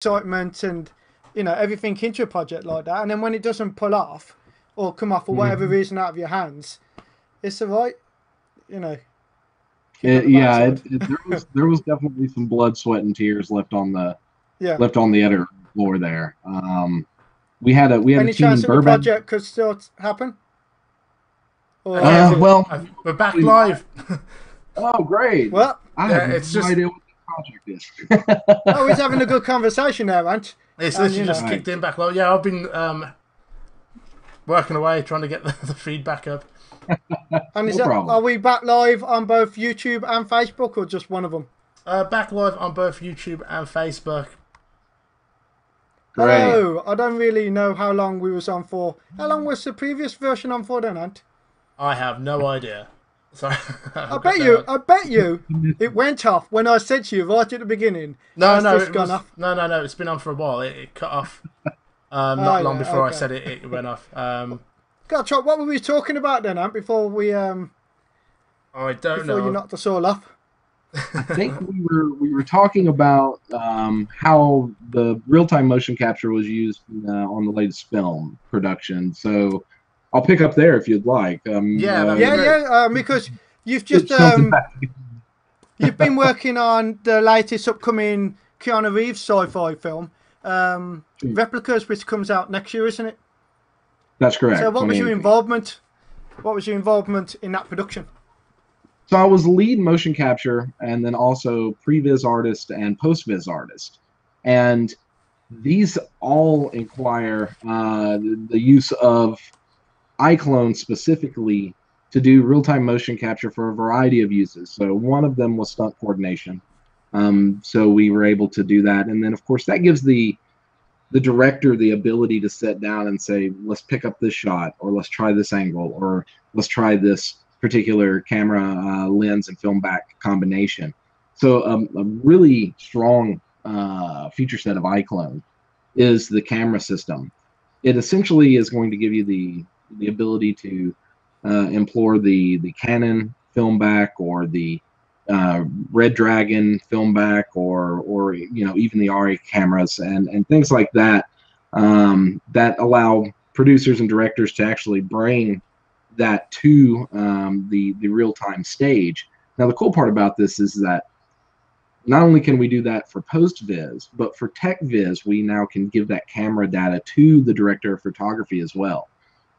excitement and, you know, everything into a project like that. And then when it doesn't pull off or come off for whatever reason out of your hands, it's all right, you know. There was definitely some blood, sweat, and tears Yeah. left on the editor floor there. We had a Any team chance in that the Burbank. project could still happen? Or Okay, has it? Well, we're back probably not. live. Oh, great! Well, I have Yeah, it's no just idea what the project is. oh, he's having a good conversation there, Ant. it's And, literally you just know, kicked in back live. Yeah, I've been working away trying to get the feedback up. and is No that, are problem. we back live on both YouTube and Facebook or just one of them? Back live on both YouTube and Facebook. Great. Hello. I don't really know how long we was on for. How long was the previous version on for then, Ant? I have no idea. Sorry. I bet you it went off when I said to you right at the beginning. No, Has no, this gone off? no. It's been on for a while. It cut off. Not long yeah, before I okay. said it went off. Gotcha. What were we talking about then, Ant, before we I don't before you know. knocked us all off? I think we were talking about how the real-time motion capture was used on the latest film production. So I'll pick up there if you'd like. Yeah, that'd be Yeah, great. yeah. Because you've just get something back together. you've been working on the latest upcoming Keanu Reeves sci-fi film, Replicas, which comes out next year, isn't it? That's correct. So, what was your 2018. involvement? What was your involvement in that production? So I was lead motion capture and then also previs artist and post-viz artist. And these all require the use of iClone specifically to do real-time motion capture for a variety of uses. So one of them was stunt coordination. So we were able to do that. And then, of course, that gives the director the ability to sit down and say, let's pick up this shot, or let's try this angle, or let's try this particular camera lens and film back combination. So a really strong feature set of iClone is the camera system. It essentially is going to give you the ability to implore the Canon film back, or the Red Dragon film back, or you know, even the RA cameras and things like that, that allow producers and directors to actually bring that to the real-time stage. Now the cool part about this is that not only can we do that for post-viz, but for tech-viz, we now can give that camera data to the director of photography as well.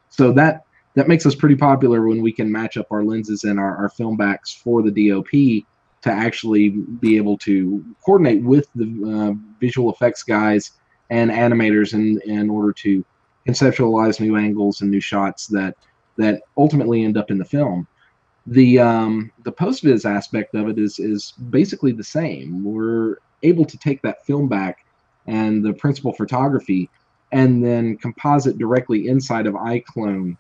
So that makes us pretty popular when we can match up our lenses and our film backs for the DOP to actually be able to coordinate with the visual effects guys and animators in order to conceptualize new angles and new shots that ultimately end up in the film. The post-viz aspect of it is basically the same. We're able to take that film back and the principal photography and then composite directly inside of iClone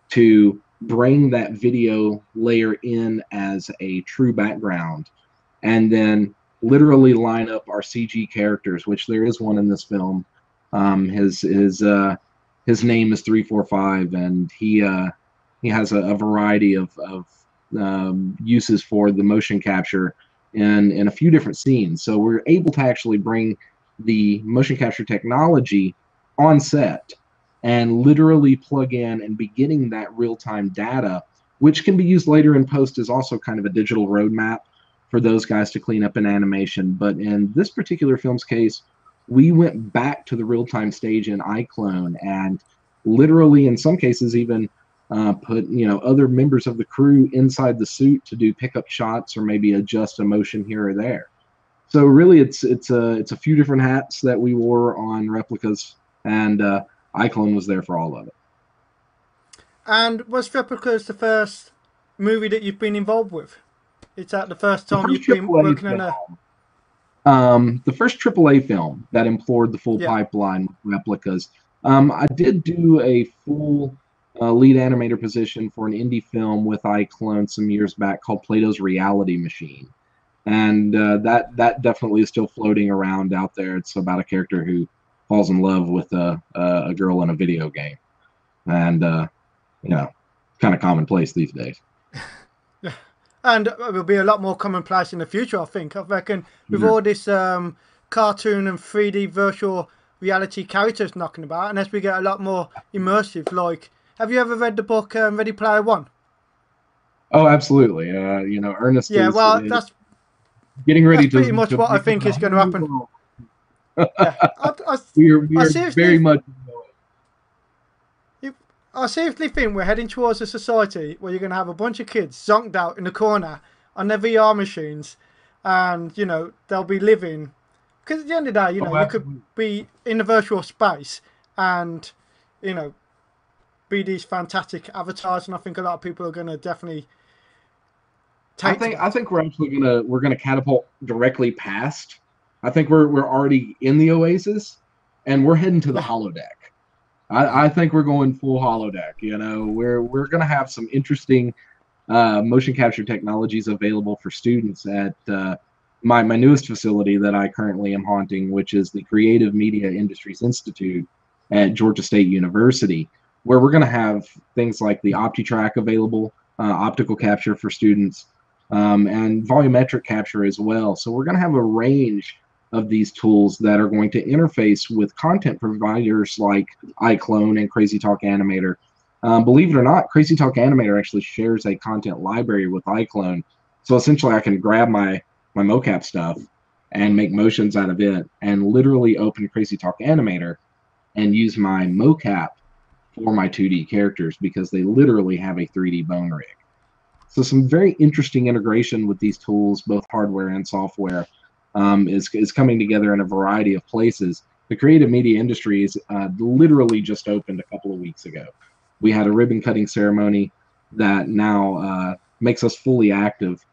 to bring that video layer in as a true background, and then literally line up our CG characters, which there is one in this film. His name is 345, and he has a variety of uses for the motion capture in a few different scenes. So we're able to actually bring the motion capture technology on set and literally plug in and be getting that real-time data, which can be used later in post as also kind of a digital roadmap for those guys to clean up in animation. But in this particular film's case, we went back to the real-time stage in iClone and literally, in some cases, even put other members of the crew inside the suit to do pickup shots or maybe adjust a motion here or there. So really, it's a few different hats that we wore on Replicas, and iClone was there for all of it. And was Replicas the first movie that you've been involved with? Is that the first time you've been working on a... The first AAA film that implored the full pipeline with Replicas. I did do a full lead animator position for an indie film with iClone some years back called Plato's Reality Machine. And that definitely is still floating around out there. It's about a character who falls in love with a girl in a video game. And, kind of commonplace these days. And it will be a lot more commonplace in the future, I think. I reckon with all this cartoon and 3D virtual reality characters knocking about, and as we get a lot more immersive, like, have you ever read the book Ready Player One? Oh, absolutely. You know, Ernest Yeah, is, well, is getting ready that's pretty much to what I bring think in a is going to whole happen. world. Yeah, We I are very seriously, much. I seriously think we're heading towards a society where you're going to have a bunch of kids zonked out in the corner on their VR machines, and you know they'll be living. Because at the end of the day, you know, Oh, you could absolutely. be in the virtual space and, you know, be these fantastic avatars, and I think a lot of people are going to definitely take to I that. think we're gonna catapult directly past. I think we're already in the Oasis, and we're heading to the Yeah, holodeck. I think we're going full holodeck. You know, we're gonna have some interesting motion capture technologies available for students at my newest facility that I currently am haunting, which is the Creative Media Industries Institute at Georgia State University, where we're going to have things like the OptiTrack available, optical capture for students, and volumetric capture as well. So we're going to have a range of these tools that are going to interface with content providers like iClone and Crazy Talk Animator. Believe it or not, Crazy Talk Animator actually shares a content library with iClone. So essentially, I can grab my MoCap stuff and make motions out of it, and literally open Crazy Talk Animator and use my MoCap for my 2D characters because they literally have a 3D bone rig. So some very interesting integration with these tools, both hardware and software, is coming together in a variety of places. The creative media industry is literally just opened a couple of weeks ago. We had a ribbon cutting ceremony that now makes us fully active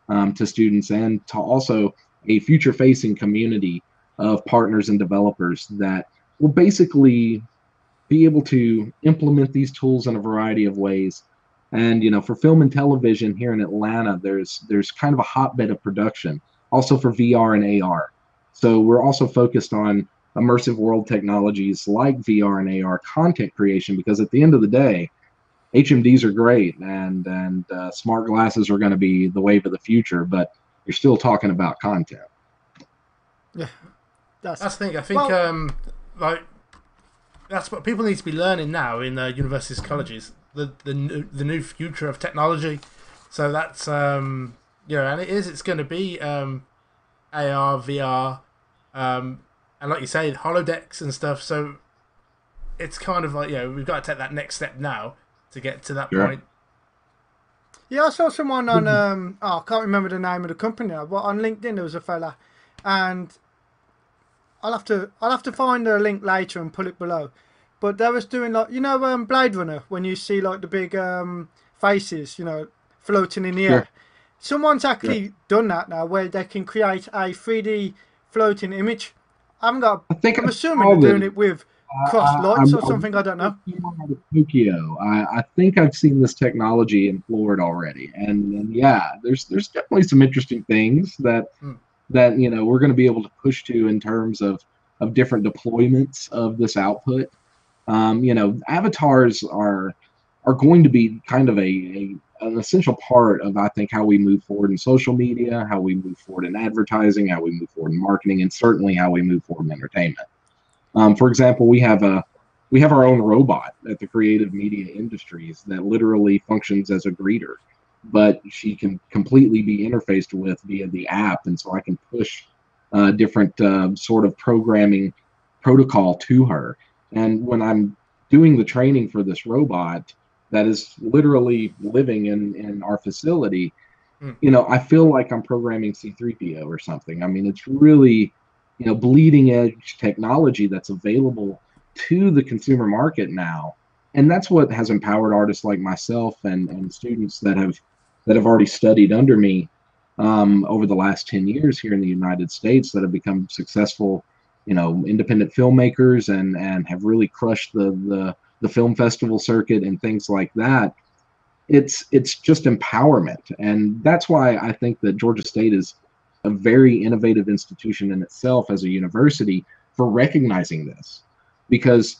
to students and to also a future facing community of partners and developers that will basically be able to implement these tools in a variety of ways. And you know, for film and television here in Atlanta, there's kind of a hotbed of production, also for VR and AR. So we're also focused on immersive world technologies like VR and AR content creation because at the end of the day, HMDs are great and smart glasses are going to be the wave of the future, but you're still talking about content. yeah, That's the thing. I think well, like that's what people need to be learning now in universities, colleges. The new future of technology. So that's you know, and it's going to be AR, VR, and like you say, holodecks and stuff. So it's kind of like, you know, we've got to take that next step now to get to that Sure. point. yeah, I saw someone on I can't remember the name of the company now, but on LinkedIn there was a fella, and I'll have to find the link later and put it below. But they was doing like, you know, Blade Runner, when you see like the big faces, you know, floating in the Sure. air. Someone's Sure. actually done that now, where they can create a 3D floating image. I haven't got. I think I'm I assuming saw they're doing this. it with cross lights or I something. I don't know. out of Tokyo. I think I've seen this technology in Florida already, and yeah, there's definitely some interesting things Mm. that you know we're going to be able to push to in terms of different deployments of this output. You know, avatars are going to be kind of an essential part of I think how we move forward in social media, how we move forward in advertising, how we move forward in marketing, and certainly how we move forward in entertainment. For example, we have our own robot at the creative media industries that literally functions as a greeter, but she can completely be interfaced with via the app, and so I can push different sort of programming protocol to her. And when I'm doing the training for this robot that is literally living in our facility, Mm. you know, I feel like I'm programming C3PO or something. I mean, it's really, you know, bleeding edge technology that's available to the consumer market now. And that's what has empowered artists like myself and students that have already studied under me over the last 10 years here in the United States that have become successful, you know, independent filmmakers and have really crushed the film festival circuit and things like that. It's just empowerment, and that's why I think that Georgia State is a very innovative institution in itself as a university for recognizing this, because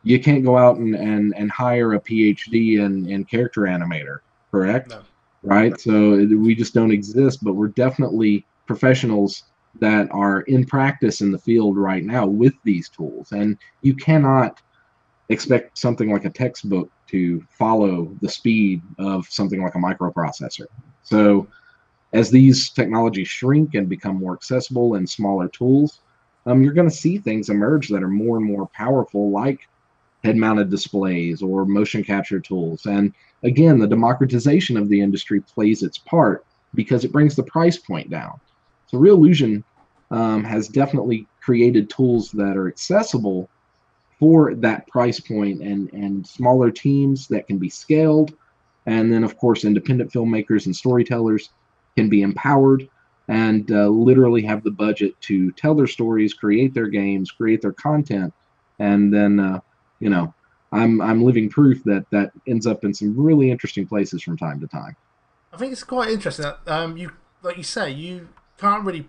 you can't go out and hire a PhD in character animator, correct? No. Right? So we just don't exist, but we're definitely professionals that are in practice in the field right now with these tools. And you cannot expect something like a textbook to follow the speed of something like a microprocessor. So as these technologies shrink and become more accessible and smaller tools, you're going to see things emerge that are more and more powerful, like head-mounted displays or motion capture tools. And again, the democratization of the industry plays its part because it brings the price point down. So Real Illusion has definitely created tools that are accessible for that price point, and smaller teams that can be scaled. And then, of course, independent filmmakers and storytellers can be empowered and literally have the budget to tell their stories, create their games, create their content. And then, you know, I'm living proof that that ends up in some really interesting places from time to time. I think it's quite interesting that you, like you say, you can't really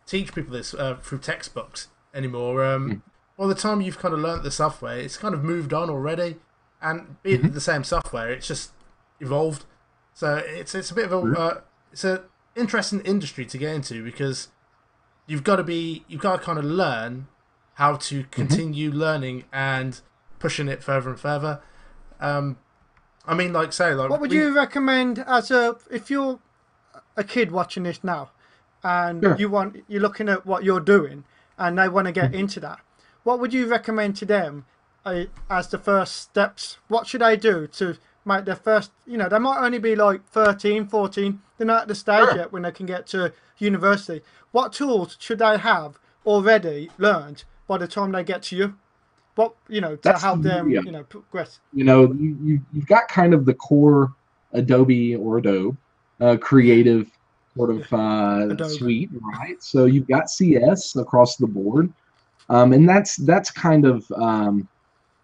teach people this through textbooks anymore. By the time you've kind of learnt the software, it's kind of moved on already, and be it the same software, it's just evolved. So it's a bit of a it's an interesting industry to get into, because you've got to kind of learn how to continue learning and pushing it further and further. I mean, like say, like what would you recommend if you're a kid watching this now, and you're looking at what you're doing, and they want to get into that? What would you recommend to them as the first steps? What should they do to make their first, they might only be like 13, 14. They're not at the stage yet when they can get to university. What tools should they have already learned by the time they get to you? What, to help them, progress? You've got kind of the core Adobe creative sort of suite, right? So you've got CS across the board. And that's kind of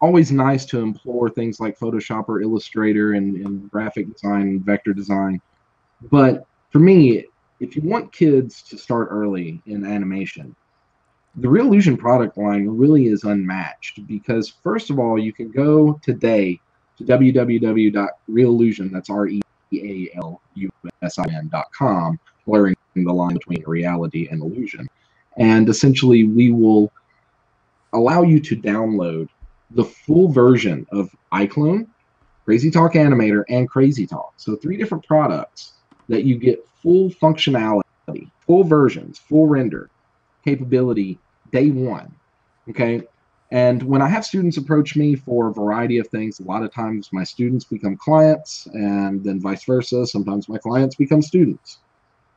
always nice to implore things like Photoshop or Illustrator and graphic design and vector design. But for me, if you want kids to start early in animation, the Real Illusion product line really is unmatched, because first of all, you can go today to www.realillusion, that's REALUSIN.com, blurring the line between reality and illusion. And essentially, we will allow you to download the full version of iClone, Crazy Talk Animator, and Crazy Talk. So 3 different products that you get full functionality, full versions, full render capability day one. Okay. And when I have students approach me for a variety of things, a lot of times my students become clients, and then vice versa. Sometimes my clients become students.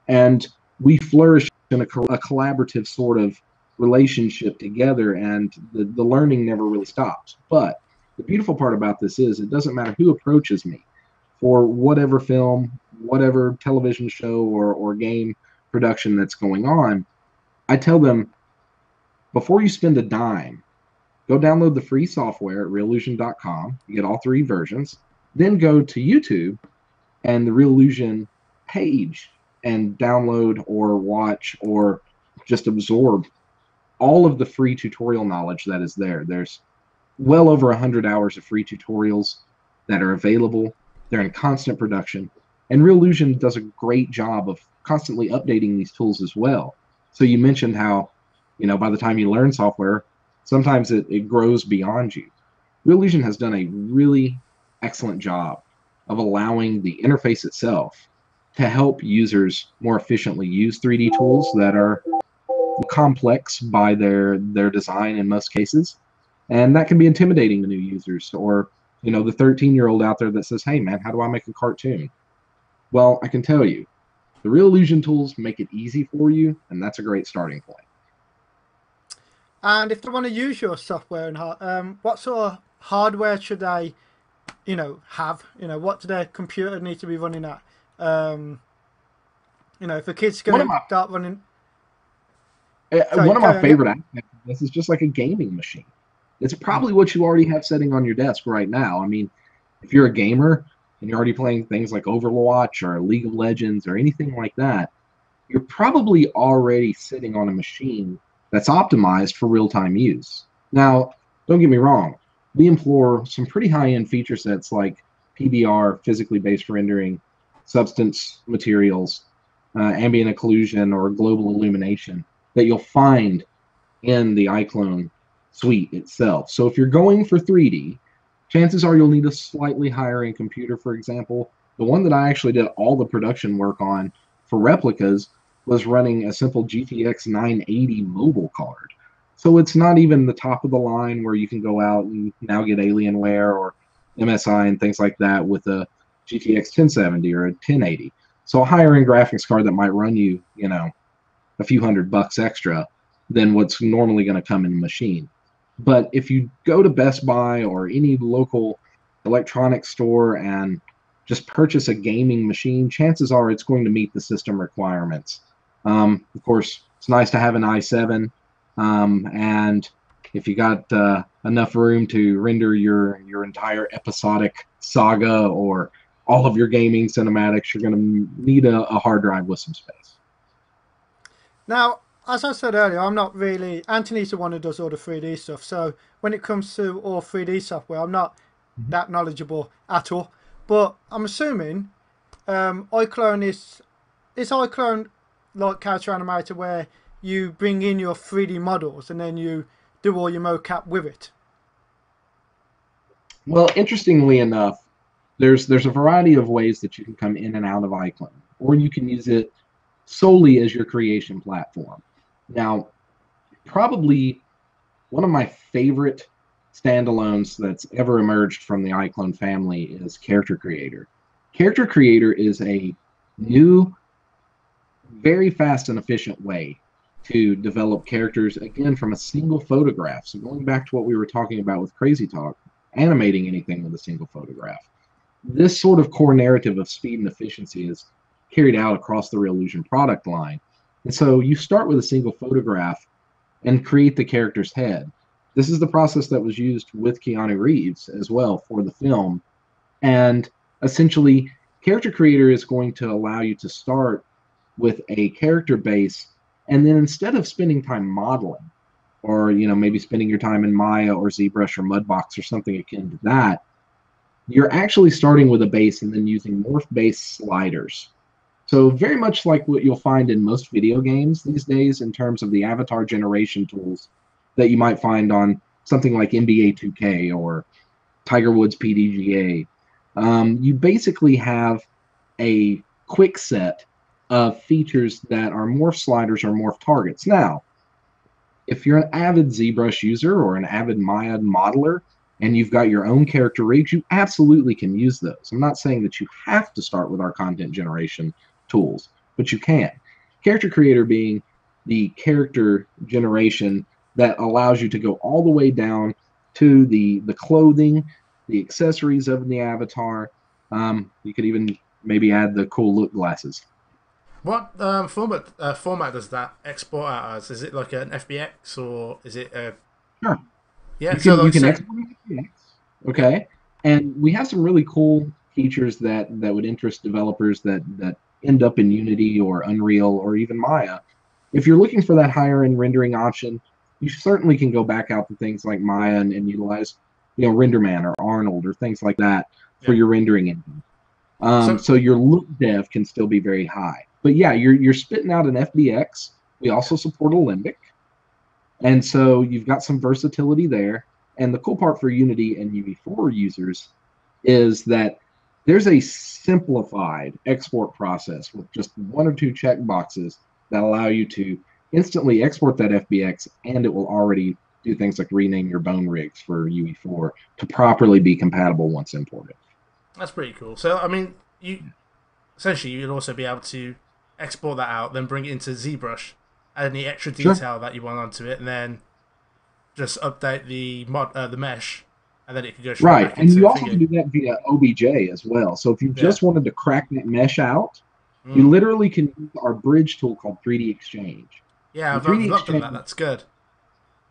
And we flourish in a collaborative sort of relationship together, and the learning never really stops. But the beautiful part about this is it doesn't matter who approaches me for whatever film, whatever television show or game production that's going on. I tell them, before you spend a dime, go download the free software at realillusion.com. You get all 3 versions. Then go to YouTube and the Real Illusion page and download or watch or just absorb all of the free tutorial knowledge that is there. There's well over 100 hours of free tutorials that are available. They're in constant production. And Real Illusion does a great job of constantly updating these tools as well. So you mentioned how, by the time you learn software, sometimes it grows beyond you. Real Illusion has done a really excellent job of allowing the interface itself to help users more efficiently use 3D tools that are complex by their design in most cases. And that can be intimidating to new users, or the 13-year-old out there that says, hey man, how do I make a cartoon? Well, I can tell you, the Real Illusion tools make it easy for you, and that's a great starting point. And if they want to use your software, and what sort of hardware should they have? What do their computer need to be running at? If a kid's going to start running. One of my favorite aspects of this is just like a gaming machine. It's probably what you already have sitting on your desk right now. I mean, if you're a gamer and you're already playing things like Overwatch or League of Legends or anything like that, you're probably already sitting on a machine that's optimized for real-time use. Now, don't get me wrong. We employ some pretty high-end feature sets like PBR, physically based rendering, substance materials, ambient occlusion or global illumination that you'll find in the iClone suite itself. So if you're going for 3D, chances are you'll need a slightly higher end computer. For example, the one that I actually did all the production work on for replicas was running a simple GTX 980 mobile card. So it's not even the top of the line where you can go out and now get Alienware or MSI and things like that with a GTX 1070 or a 1080. So a higher end graphics card that might run you, you know, a few $100 extra than what's normally going to come in the machine. But if you go to Best Buy or any local electronics store and just purchase a gaming machine, chances are it's going to meet the system requirements. Of course, it's nice to have an i7, and if you got enough room to render your entire episodic saga or all of your gaming cinematics, you're going to need a hard drive with some space. Now, as I said earlier, I'm not really... Anthony's the one who does all the 3D stuff, so when it comes to all 3D software, I'm not that knowledgeable at all. But I'm assuming iClone is iClone like Character Animator, where you bring in your 3D models and then you do all your MoCap with it? Well, interestingly enough, there's a variety of ways that you can come in and out of iClone, or you can use it solely as your creation platform. Now, probably one of my favorite standalones that's ever emerged from the iClone family is Character Creator. Character Creator is a new, very fast and efficient way to develop characters, again, from a single photograph. So going back to what we were talking about with Crazy Talk, animating anything with a single photograph. This sort of core narrative of speed and efficiency is carried out across the Reallusion product line. And so you start with a single photograph and create the character's head. This is the process that was used with Keanu Reeves as well for the film. And essentially, Character Creator is going to allow you to start with a character base, and then instead of spending time modeling, or maybe spending your time in Maya or ZBrush or Mudbox or something akin to that, you're actually starting with a base and then using morph-based sliders. So very much like what you'll find in most video games these days in terms of the avatar generation tools that you might find on something like NBA 2K or Tiger Woods PDGA. You basically have a quick set of features that are morph sliders or morph targets. Now, if you're an avid ZBrush user or an avid Maya modeler and you've got your own character rigs, you absolutely can use those. I'm not saying that you have to start with our content generation tools, but you can. Character Creator being the character generation that allows you to go all the way down to the clothing, the accessories of the avatar. You could even maybe add the cool look glasses. What format does that export out as? Is it like an FBX or is it a... Sure. Yeah, you can export an FBX. Okay. And we have some really cool features that would interest developers that end up in Unity or Unreal or even Maya. If you're looking for that higher end rendering option, you certainly can go back out to things like Maya and utilize, RenderMan or Arnold or things like that for your rendering engine. So your look dev can still be very high. But yeah, you're spitting out an FBX. We also support Alembic. And so you've got some versatility there. And the cool part for Unity and UV4 users is that there's a simplified export process with just one or two checkboxes that allow you to instantly export that FBX, and it will already do things like rename your bone rigs for UV4 to properly be compatible once imported. That's pretty cool. So, I mean, essentially you'd also be able to export that out, then bring it into ZBrush, add any extra detail that you want onto it, and then just update the mesh, and then it could go straight back into and you also can do that via OBJ as well. So if you just wanted to crack that mesh out, you literally can use our bridge tool called 3D Exchange. Yeah, I've looked at that. That's good.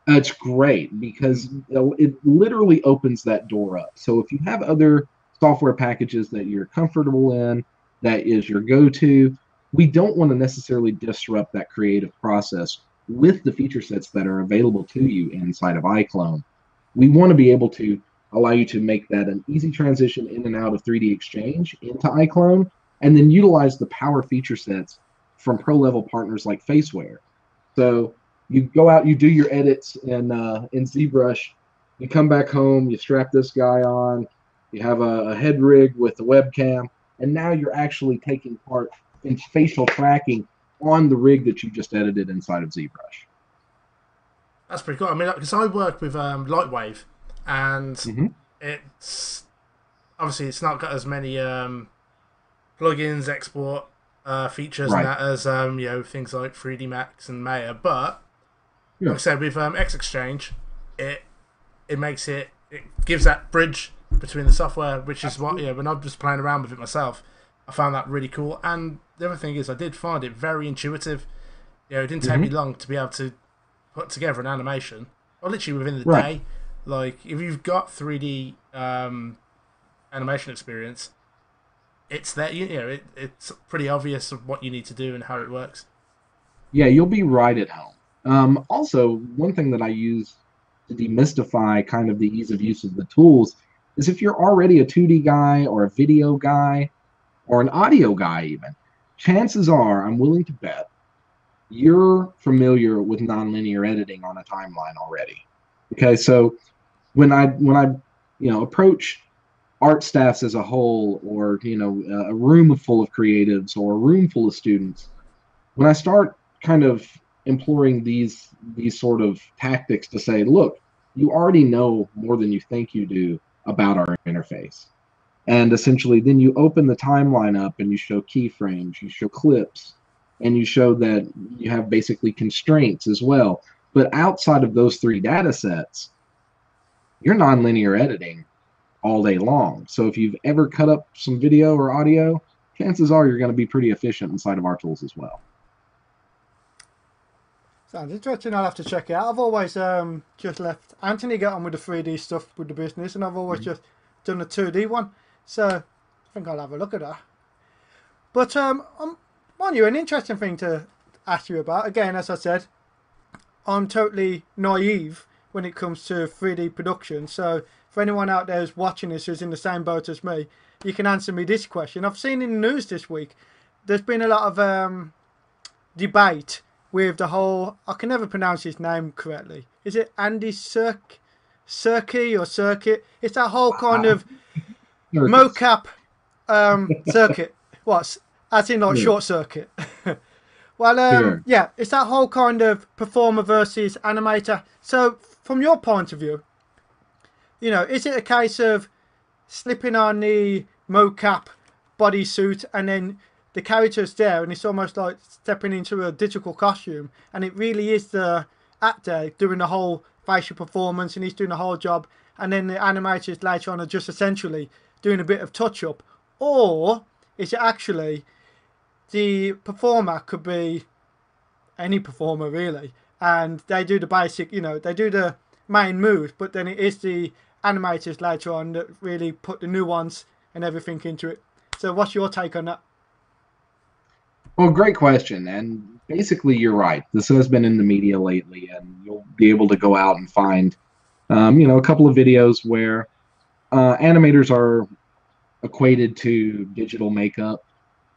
It's great because it literally opens that door up. So if you have other software packages that you're comfortable in, that is your go-to, we don't want to necessarily disrupt that creative process with the feature sets that are available to you inside of iClone. We want to be able to allow you to make that an easy transition in and out of 3D Exchange into iClone, and then utilize the power feature sets from pro-level partners like Faceware. So you go out, you do your edits in ZBrush, you come back home, you strap this guy on, you have a head rig with a webcam, and now you're actually taking part in facial tracking on the rig that you just edited inside of ZBrush. That's pretty cool. I mean, because I work with Lightwave, and it's obviously it's not got as many plugins, export features and that as things like 3D Max and Maya. But like I said, with X Exchange, it makes it gives that bridge between the software, which is what when I'm just playing around with it myself, I found that really cool. And the other thing is, I did find it very intuitive. It didn't take me long to be able to put together an animation, or literally within the day. Like, if you've got 3D animation experience, it's there. It's pretty obvious of what you need to do and how it works. Yeah, you'll be right at home. Also, one thing that I use to demystify kind of the ease of use of the tools is if you're already a 2D guy or a video guy or an audio guy even, chances are, I'm willing to bet, you're familiar with nonlinear editing on a timeline already. Okay, so when I approach art staffs as a whole, or a room full of creatives or a room full of students, when I start kind of employing these sort of tactics to say, look, you already know more than you think you do about our interface. And essentially then you open the timeline up and you show keyframes, you show clips, and you show that you have basically constraints as well. But outside of those three data sets, you're nonlinear editing all day long. So if you've ever cut up some video or audio, chances are you're going to be pretty efficient inside of our tools as well. Sounds interesting. I'll have to check it out. I've always just left Anthony get on with the 3D stuff with the business, and I've always just done the 2D one. So I think I'll have a look at that. But mind you, an interesting thing to ask you about, again, as I said, I'm totally naive when it comes to 3D production. So for anyone out there who's watching this who's in the same boat as me, you can answer me this question. I've seen in the news this week, there's been a lot of debate with the whole, I can never pronounce his name correctly. Is it Andy Serkey or Circuit? It's that whole kind of MoCap circuit. What's as in like short circuit? Well, yeah, it's that whole kind of performer versus animator. So from your point of view, is it a case of slipping on the MoCap bodysuit and then the character's there and it's almost like stepping into a digital costume, and it really is the actor doing the whole facial performance and he's doing the whole job, and then the animators later on are just essentially doing a bit of touch-up? Or is it actually the performer could be any performer really, and they do the basic, they do the main moves, but then it is the animators later on that really put the nuance and everything into it? So what's your take on that? Well, great question. And basically, you're right. This has been in the media lately, and you'll be able to go out and find, a couple of videos where animators are equated to digital makeup,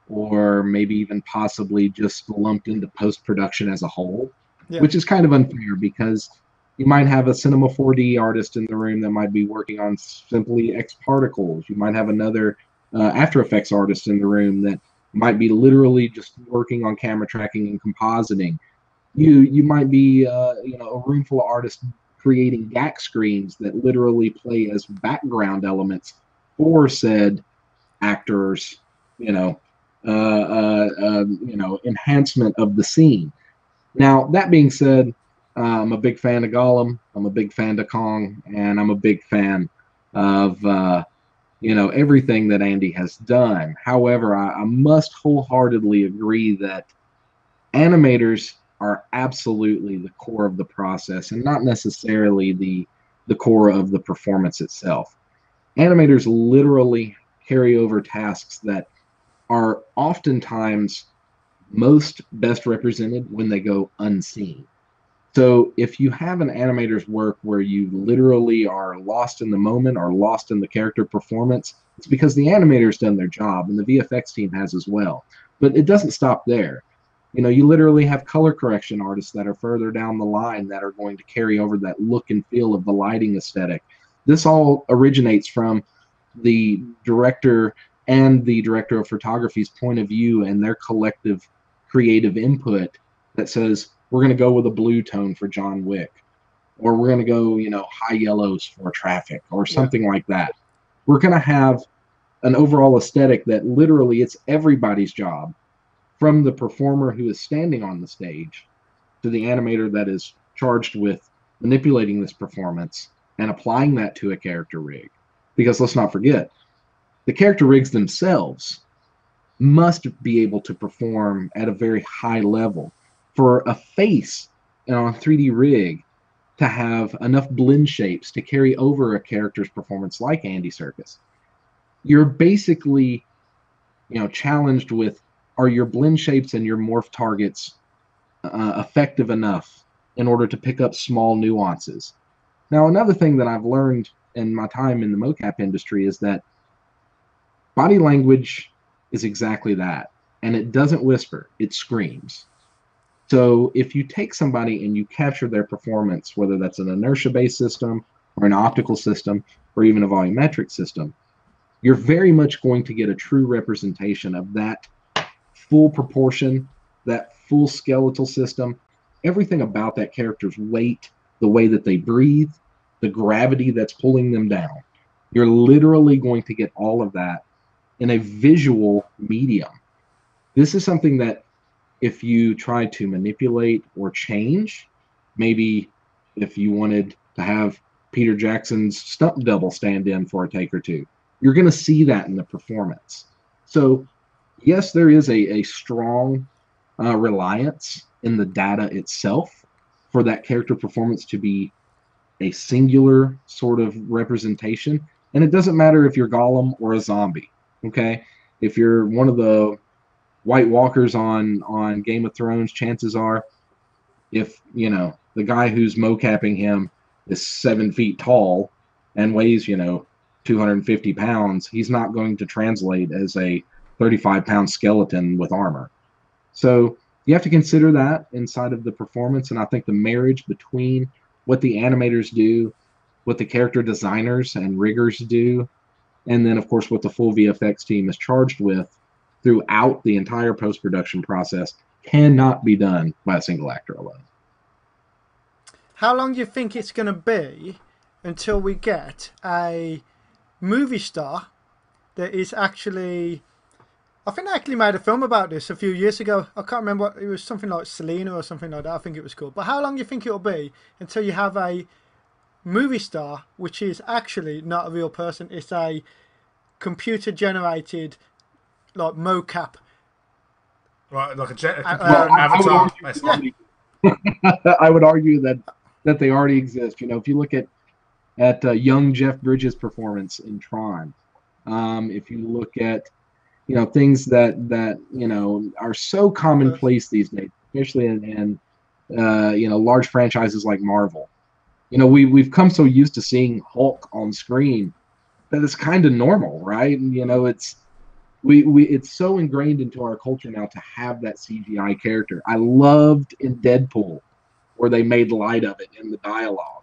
or maybe even possibly just lumped into post-production as a whole, which is kind of unfair because you might have a Cinema 4D artist in the room that might be working on simply X particles. You might have another After Effects artist in the room that might be literally just working on camera tracking and compositing. You might be a room full of artists creating DAC screens that literally play as background elements for said actors, enhancement of the scene. Now, that being said, I'm a big fan of Gollum, I'm a big fan of Kong, and I'm a big fan of everything that Andy has done. However, I must wholeheartedly agree that animators are absolutely the core of the process and not necessarily the core of the performance itself. Animators literally carry over tasks that are oftentimes most best represented when they go unseen. So if you have an animator's work where you literally are lost in the moment or lost in the character performance, it's because the animator's done their job, and the VFX team has as well. But it doesn't stop there. You know, you literally have color correction artists that are further down the line that are going to carry over that look and feel of the lighting aesthetic. This all originates from the director and the director of photography's point of view and their collective creative input that says, we're going to go with a blue tone for John Wick, or we're going to go, you know, high yellows for Traffic, or something like that. We're going to have an overall aesthetic that literally it's everybody's job, from the performer who is standing on the stage to the animator that is charged with manipulating this performance and applying that to a character rig. Because let's not forget, the character rigs themselves must be able to perform at a very high level. For a face on a 3D rig to have enough blend shapes to carry over a character's performance like Andy Serkis, you're basically, you know, challenged with, are your blend shapes and your morph targets effective enough in order to pick up small nuances? Now, another thing that I've learned in my time in the mocap industry is that body language is exactly that. And it doesn't whisper, it screams. So if you take somebody and you capture their performance, whether that's an inertia-based system or an optical system or even a volumetric system, you're very much going to get a true representation of that full proportion, that full skeletal system, everything about that character's weight, the way that they breathe, the gravity that's pulling them down. You're literally going to get all of that in a visual medium. This is something that if you try to manipulate or change, maybe if you wanted to have Peter Jackson's stunt double stand in for a take or two, you're going to see that in the performance. So yes, there is a strong reliance in the data itself for that character performance to be a singular sort of representation. And it doesn't matter if you're Gollum or a zombie, okay? If you're one of the White Walkers on Game of Thrones, chances are, if, you know, the guy who's mocapping him is 7 feet tall and weighs, you know, 250 pounds, he's not going to translate as a 35-pound skeleton with armor. So you have to consider that inside of the performance, and I think the marriage between what the animators do, what the character designers and riggers do, and then, of course, what the full VFX team is charged with throughout the entire post-production process cannot be done by a single actor alone. How long do you think it's going to be until we get a movie star that is actually... I think they actually made a film about this a few years ago. I can't remember what, it was something like Selena or something like that, I think it was called. But how long do you think it'll be until you have a movie star which is actually not a real person? It's a computer generated, like, mocap. Right, like a avatar. I would argue that they already exist. You know, if you look at young Jeff Bridges' performance in Tron, if you look at, you know, things that you know are so commonplace these days, especially in you know, large franchises like Marvel. You know, we've come so used to seeing Hulk on screen that it's kind of normal, right? And, you know, it's so ingrained into our culture now to have that CGI character. I loved in Deadpool where they made light of it in the dialogue.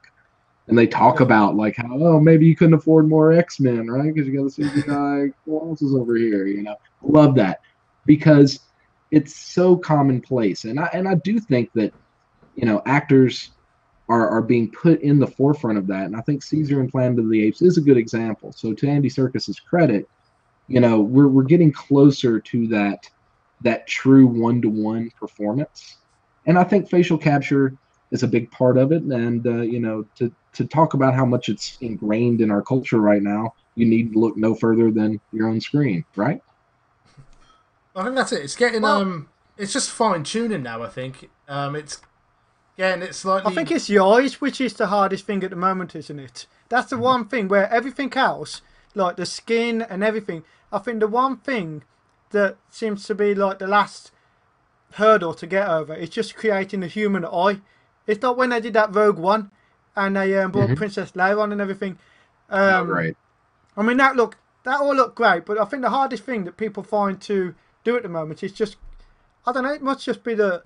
And they talk about, like, how, oh, maybe you couldn't afford more X-Men, right? Because you got the CGI Colossus over here, you know. Love that. Because it's so commonplace. And I do think that, you know, actors are being put in the forefront of that. And I think Caesar and Planet of the Apes is a good example. So to Andy Serkis's credit, you know, we're getting closer to that true one-to-one performance. And I think facial capture is a big part of it. And, you know, to talk about how much it's ingrained in our culture right now, you need to look no further than your own screen, right? I think that's it. It's getting it's just fine tuning now. I think it's slightly. I think it's the eyes which is the hardest thing at the moment, isn't it? That's the one thing where everything else, like the skin and everything, I think the one thing that seems to be like the last hurdle to get over is just creating a human eye. It's not when they did that Rogue One and they brought Princess Leia on and everything. Right. I mean, that all looked great, but I think the hardest thing that people find to do at the moment is just, I don't know. It must just be the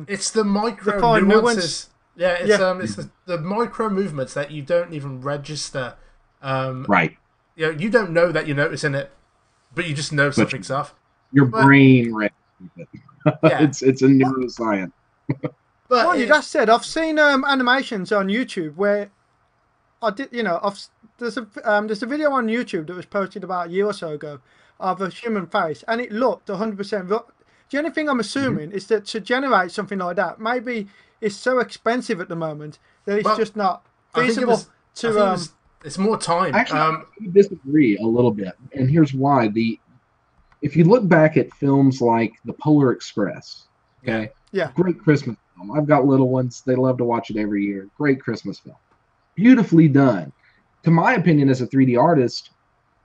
it's the micro fine nuances. Yeah, Yeah. it's the micro movements that you don't even register. Right. You know, you don't know that you're noticing it, but you just know But something's off. your But brain recognizes it. yeah, It's a neuroscience. but mind you, that said, I've seen animations on YouTube where I did, you know, there's a video on YouTube that was posted about a year or so ago of a human face, and it looked 100%. The only thing I'm assuming is that to generate something like that, maybe it's so expensive at the moment that it's well, just not I think it feasible was. I think to it was. It's more time. Actually, I would disagree a little bit, and here's why. If you look back at films like The Polar Express, okay, Yeah. great Christmas film. I've got little ones; they love to watch it every year. Great Christmas film, beautifully done. To my opinion, as a 3D artist,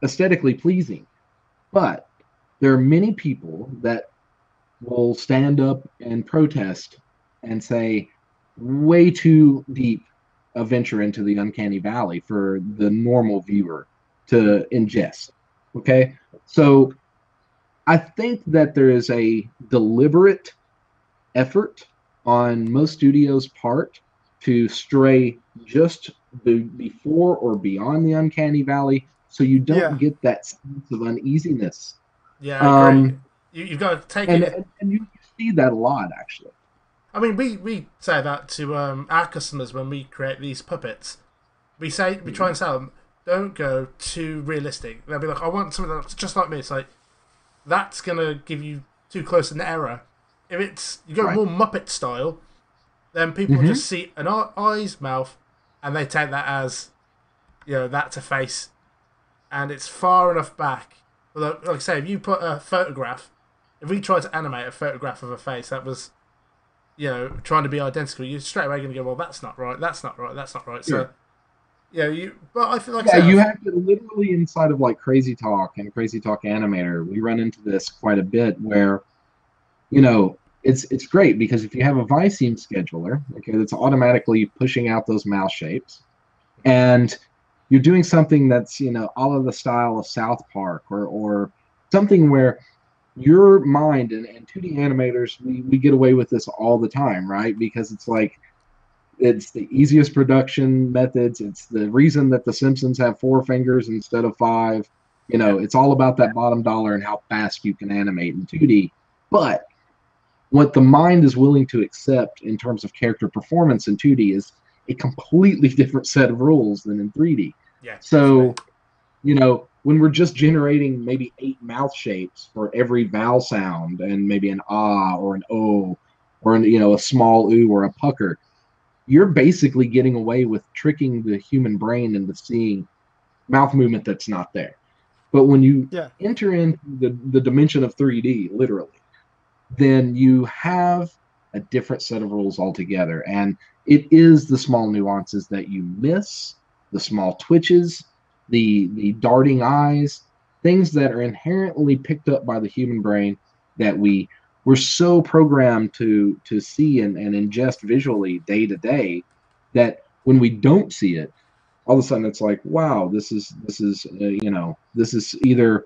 aesthetically pleasing. But there are many people that will stand up and protest and say, way too deep a venture into the uncanny valley for the normal viewer to ingest. Okay. So I think that there is a deliberate effort on most studios' part to stray just before or beyond the uncanny valley so you don't Yeah. get that sense of uneasiness. Yeah, I agree. Um, You've got to take and, it. and you see that a lot, actually. I mean, we say that to our customers when we create these puppets. We try and sell them. Don't go too realistic. They'll be like, I want something that's just like me. It's like that's gonna give you too close an error. If it's you go Right. more Muppet style, then people just see an eyes, mouth, and they take that as that's a face, and it's far enough back. Like I say, if you put a photograph, if we tried to animate a photograph of a face that was trying to be identical, you're straight away going to go, well, that's not right, that's not right, that's not right. Sure. So, but I feel like Yeah, you have to literally inside of like Crazy Talk and Crazy Talk Animator, we run into this quite a bit where, it's great because if you have a Viceme scheduler, okay, that's automatically pushing out those mouse shapes, and you're doing something that's, all of the style of South Park or something where your mind and 2D animators, we get away with this all the time, right? Because it's like, it's the easiest production methods. It's the reason that the Simpsons have 4 fingers instead of 5. It's all about that bottom dollar and how fast you can animate in 2D. But what the mind is willing to accept in terms of character performance in 2D is a completely different set of rules than in 3D. Yeah. So, when we're just generating maybe 8 mouth shapes for every vowel sound and maybe an ah or an o or a small oo or a pucker, you're basically getting away with tricking the human brain into seeing mouth movement that's not there. But when you enter into the dimension of 3D, literally, then you have a different set of rules altogether. And it is the small nuances that you miss, the small twitches, the darting eyes, things that are inherently picked up by the human brain that we're so programmed to see and ingest visually day to day that when we don't see it, all of a sudden it's like, wow, this is this is either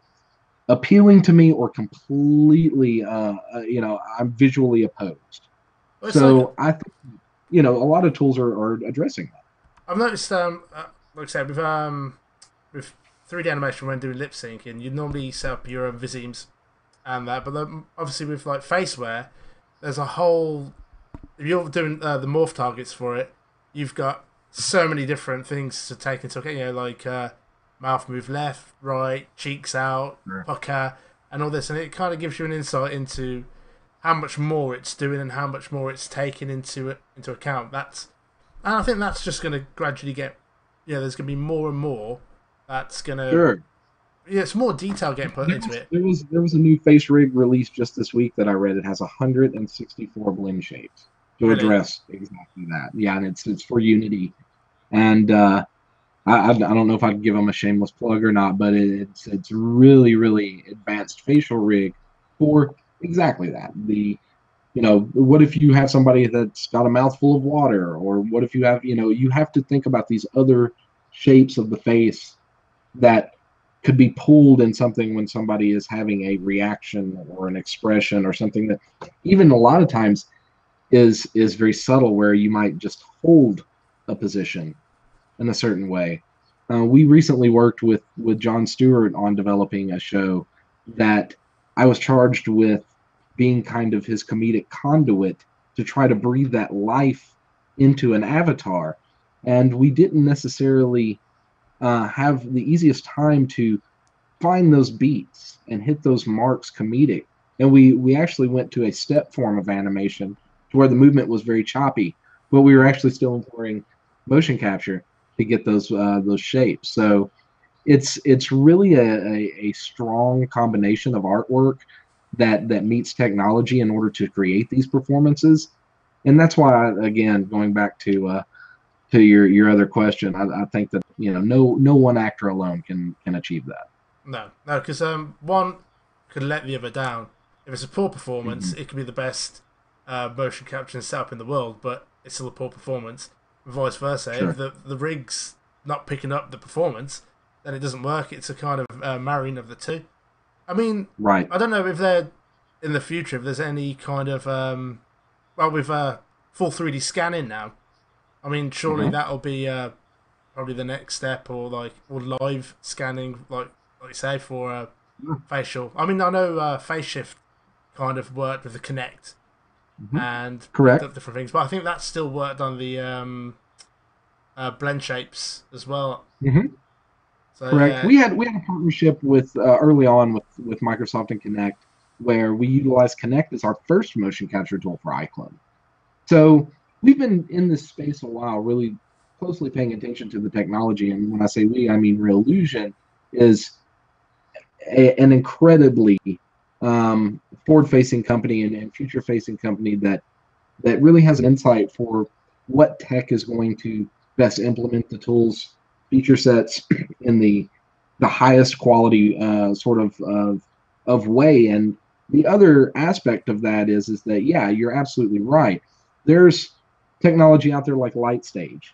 appealing to me or completely I'm visually opposed. So I think a lot of tools are addressing that. I've noticed like I said with 3D animation when doing lip syncing, you normally set up your own visemes and that, but then obviously with like faceware, there's a whole. If you're doing the morph targets for it, you've got so many different things to take into account. Like mouth move left, right, cheeks out, pucker, and all this, and it kind of gives you an insight into how much more it's doing and how much more it's taking into account. And I think that's just going to gradually get. There's going to be more and more. That's going to. Sure. Yeah, it's more detail getting put into it. There was a new face rig released just this week that I read. It has 164 blend shapes to address exactly that. Yeah, and it's for Unity, and I don't know if I'd give them a shameless plug or not, but it's really really advanced facial rig for exactly that. What if you have somebody that's got a mouthful of water, or what if you have you have to think about these other shapes of the face that could be pulled in something when somebody is having a reaction or an expression or something that even a lot of times is very subtle, where you might just hold a position in a certain way. We recently worked with Jon Stewart on developing a show that I was charged with being kind of his comedic conduit to try to breathe that life into an avatar. And we didn't necessarily have the easiest time to find those beats and hit those marks comedic. And we actually went to a step form of animation to where the movement was very choppy, but we were actually still employing motion capture to get those shapes. So it's really a strong combination of artwork that meets technology in order to create these performances. And that's why, again, going back to your other question, I think that no one actor alone can achieve that. No, because one could let the other down. If it's a poor performance, Mm-hmm. it could be the best motion capture setup in the world, but it's still a poor performance. Vice versa, Sure. if the rig's not picking up the performance, then it doesn't work. It's a kind of marrying of the two. I mean, Right. I don't know if they're in the future, if there's any kind of well, with full 3D scanning now. I mean, surely Uh-huh. that'll be probably the next step, or live scanning, like you say, for facial. I mean, I know Face Shift kind of worked with the Connect Mm-hmm. and picked Correct. up different things, but I think that still worked on the blend shapes as well. Mm-hmm. So Correct. yeah, We had a partnership with early on with Microsoft and Connect, where we utilized Connect as our first motion capture tool for iClone. So we've been in this space a while, really closely paying attention to the technology. And when I say we, I mean Reallusion is an incredibly forward-facing company and future-facing company that really has an insight for what tech is going to best implement the tools, feature sets in the highest quality of way. And the other aspect of that is that, yeah, you're absolutely right. There's technology out there like Light Stage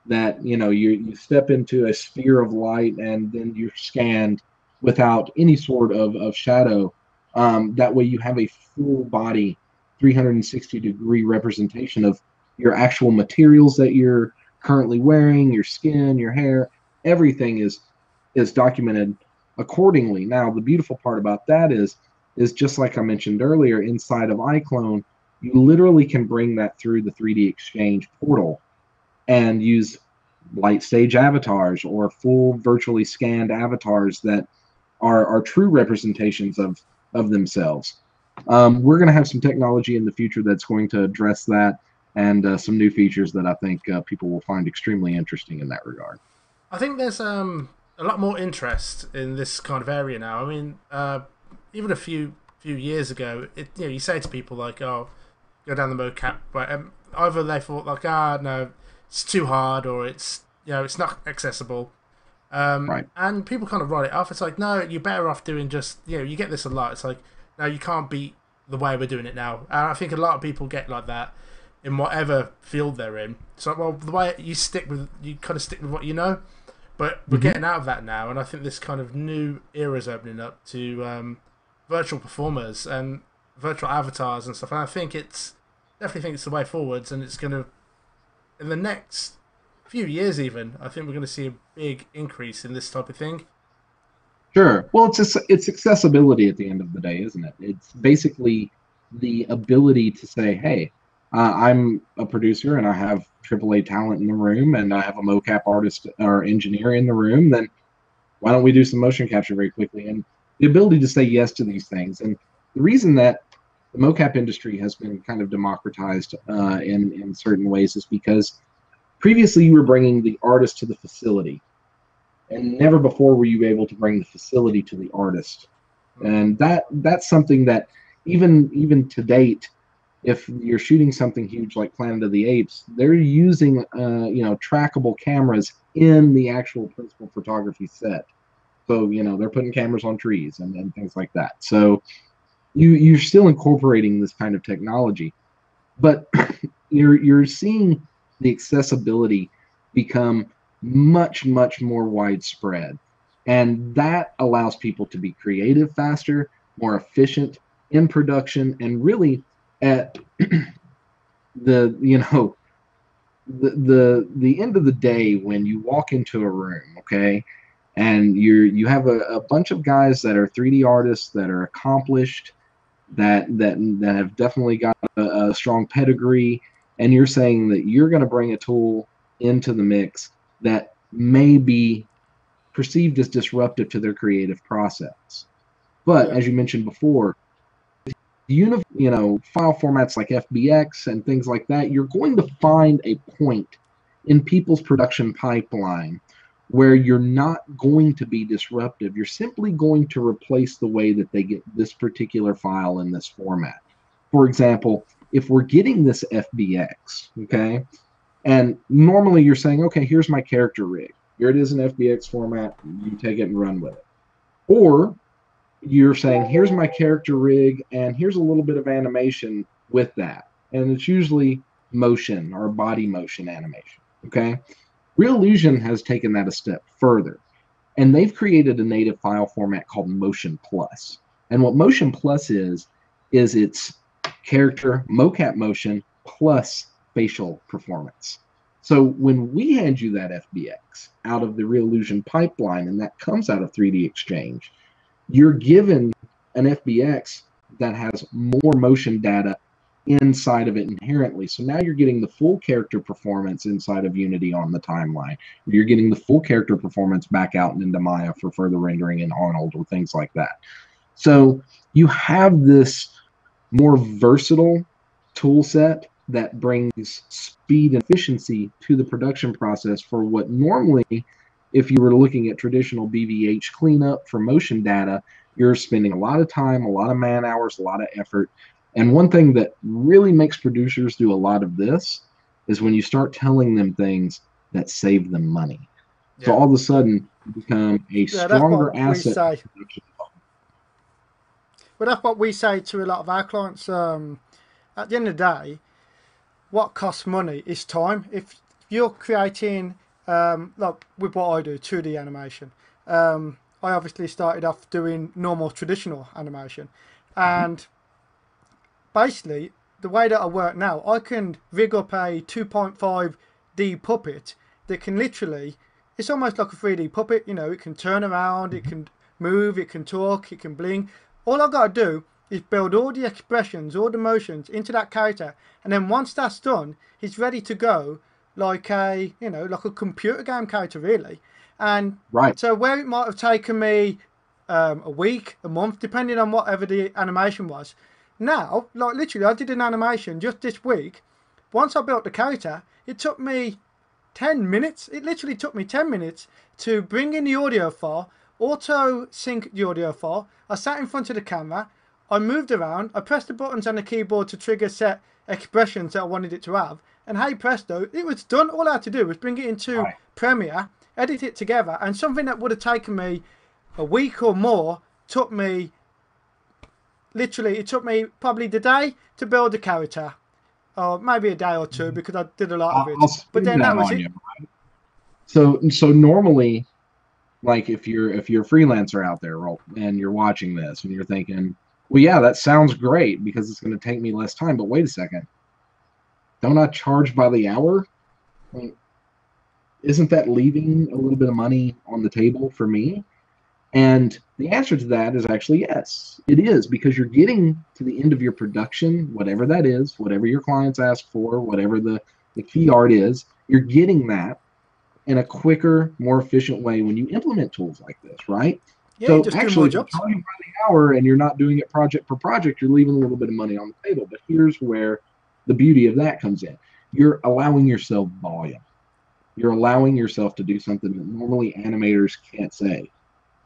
that you step into a sphere of light and then you're scanned without any sort of shadow. That way you have a full body 360-degree representation of your actual materials that you're currently wearing, your skin, your hair. Everything is documented accordingly. Now, the beautiful part about that is just like I mentioned earlier, inside of iClone, you literally can bring that through the 3D Exchange portal and use light stage avatars or full virtually scanned avatars that are true representations of themselves. We're going to have some technology in the future that's going to address that, and some new features that I think people will find extremely interesting in that regard. I think there's a lot more interest in this kind of area now. I mean, even a few years ago, you say to people like, "Oh, go down the mocap," but either they thought like, "Ah, no, it's too hard," or it's not accessible. Right. And people kind of write it off. It's like, no, you're better off doing just, you get this a lot. It's like, no, you can't beat the way we're doing it now. And I think a lot of people get like that in whatever field they're in. So, well, the way you kind of stick with what you know. But we're getting out of that now, and I think this kind of new era is opening up to virtual performers and virtual avatars and stuff. And I think definitely think it's the way forwards, and it's going to, in the next few years even, I think we're going to see a big increase in this type of thing. Sure. Well, it's accessibility at the end of the day, isn't it? It's basically the ability to say, "Hey, I'm a producer and I have AAA talent in the room, and I have a mocap artist or engineer in the room. Then why don't we do some motion capture very quickly?" And the ability to say yes to these things. And the reason that the mocap industry has been kind of democratized in certain ways is because previously you were bringing the artist to the facility, and never before were you able to bring the facility to the artist. And that's something that even to date, if you're shooting something huge like Planet of the Apes, they're using trackable cameras in the actual principal photography set. So they're putting cameras on trees and things like that. So you're still incorporating this kind of technology, but you're seeing the accessibility become much more widespread. And that allows people to be creative faster, more efficient in production, and really at the the end of the day when you walk into a room, okay, and you have a bunch of guys that are 3D artists that are accomplished, that have definitely got a strong pedigree, and you're saying that you're going to bring a tool into the mix that may be perceived as disruptive to their creative process. But Yeah. as you mentioned before, file formats like FBX and things like that, you're going to find a point in people's production pipeline where you're not going to be disruptive. You're simply going to replace the way that they get this particular file in this format. For example, if we're getting this FBX, okay, and normally you're saying, okay, here's my character rig. Here it is in FBX format. You take it and run with it. Or you're saying, here's my character rig, and here's a little bit of animation with that. And it's usually motion or body motion animation, okay? Real Illusion has taken that a step further, and they've created a native file format called Motion Plus. And what Motion Plus is it's character MoCap motion plus facial performance. So when we hand you that FBX out of the Real Illusion pipeline, and that comes out of 3D Exchange, you're given an FBX that has more motion data inside of it inherently. So now you're getting the full character performance inside of Unity on the timeline. You're getting the full character performance back out into Maya for further rendering in Arnold or things like that. So you have this more versatile tool set that brings speed and efficiency to the production process for what normally, if you were looking at traditional BVH cleanup for motion data, you're spending a lot of time, a lot of man hours, a lot of effort. And one thing that really makes producers do a lot of this is when you start telling them things that save them money. Yeah. So all of a sudden, you become a stronger asset. But that's what we say to a lot of our clients. At the end of the day, what costs money is time. If you're creating, like with what I do, 2D animation, I obviously started off doing normal traditional animation. And basically, the way that I work now, I can rig up a 2.5D puppet that can literally, it's almost like a 3D puppet, you know, it can turn around, it can move, it can talk, it can blink. All I've got to do is build all the expressions, all the motions into that character, and then once that's done, it's ready to go like a, you know, like a computer game character really. And right. So where it might have taken me a week, a month, depending on whatever the animation was, now, like literally, I did an animation just this week. Once I built the character, it took me 10 minutes. It literally took me 10 minutes to bring in the audio file, auto sync the audio file. I sat in front of the camera, I moved around, I pressed the buttons on the keyboard to trigger set expressions that I wanted it to have, and hey presto, it was done. All I had to do was bring it into Premiere, edit it together, and something that would have taken me a week or more took me, literally, it took me probably the day to build the character, or maybe a day or two because I did a lot of it. But then that was it. You, right? So normally, like if you're a freelancer out there and you're watching this and you're thinking, well, yeah, that sounds great because it's going to take me less time. But wait a second, don't I charge by the hour? I mean, isn't that leaving a little bit of money on the table for me? And the answer to that is actually yes, it is, because you're getting to the end of your production, whatever that is, whatever your clients ask for, whatever the key art is, you're getting that in a quicker, more efficient way when you implement tools like this, right? Yeah, so just actually, if you're charging by the hour and you're not doing it project per project, you're leaving a little bit of money on the table. But here's where the beauty of that comes in. You're allowing yourself volume. You're allowing yourself to do something that normally animators can't say.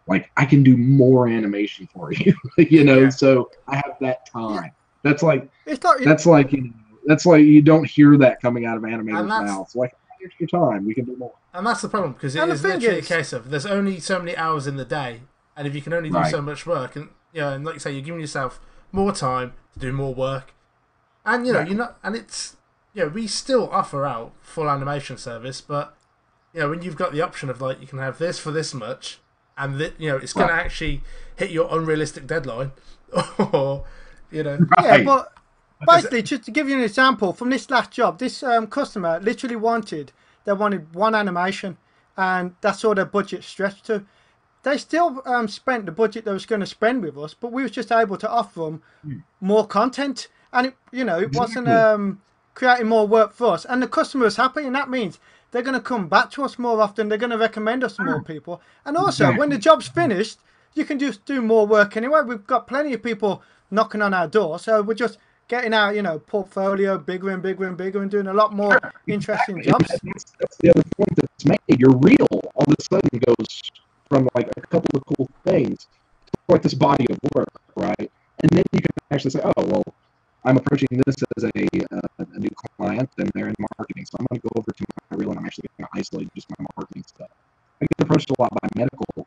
Like, I can do more animation for you, you know. Yeah. So I have that time. Yeah. That's like you don't hear that coming out of animators' mouths. Like, extra time, we can do more. And that's the problem, because it is literally a case of there's only so many hours in the day, and if you can only do so much work, and and like you say, you're giving yourself more time to do more work, and you're not, and it's we still offer out full animation service, but when you've got the option of like you can have this for this much, and that, it's going to actually hit your unrealistic deadline, or Yeah, but basically, just to give you an example from this last job, this customer literally wanted one animation, and that's all their budget stretched to. They still spent the budget they was going to spend with us, but we was just able to offer them more content, and it wasn't creating more work for us, and the customer was happy, and that means they're going to come back to us more often. They're going to recommend us to more people, and also when the job's finished, you can just do more work anyway. We've got plenty of people knocking on our door, so we're just getting our portfolio bigger and bigger and bigger, and doing a lot more interesting jobs. That's the other point that's made. Your reel all of a sudden goes from like a couple of cool things to like this body of work, right? And then you can actually say, oh, well, I'm approaching this as a new client, and they're in marketing, so I'm going to go over to my reel, and I'm actually going to isolate just my marketing stuff. I get approached a lot by medical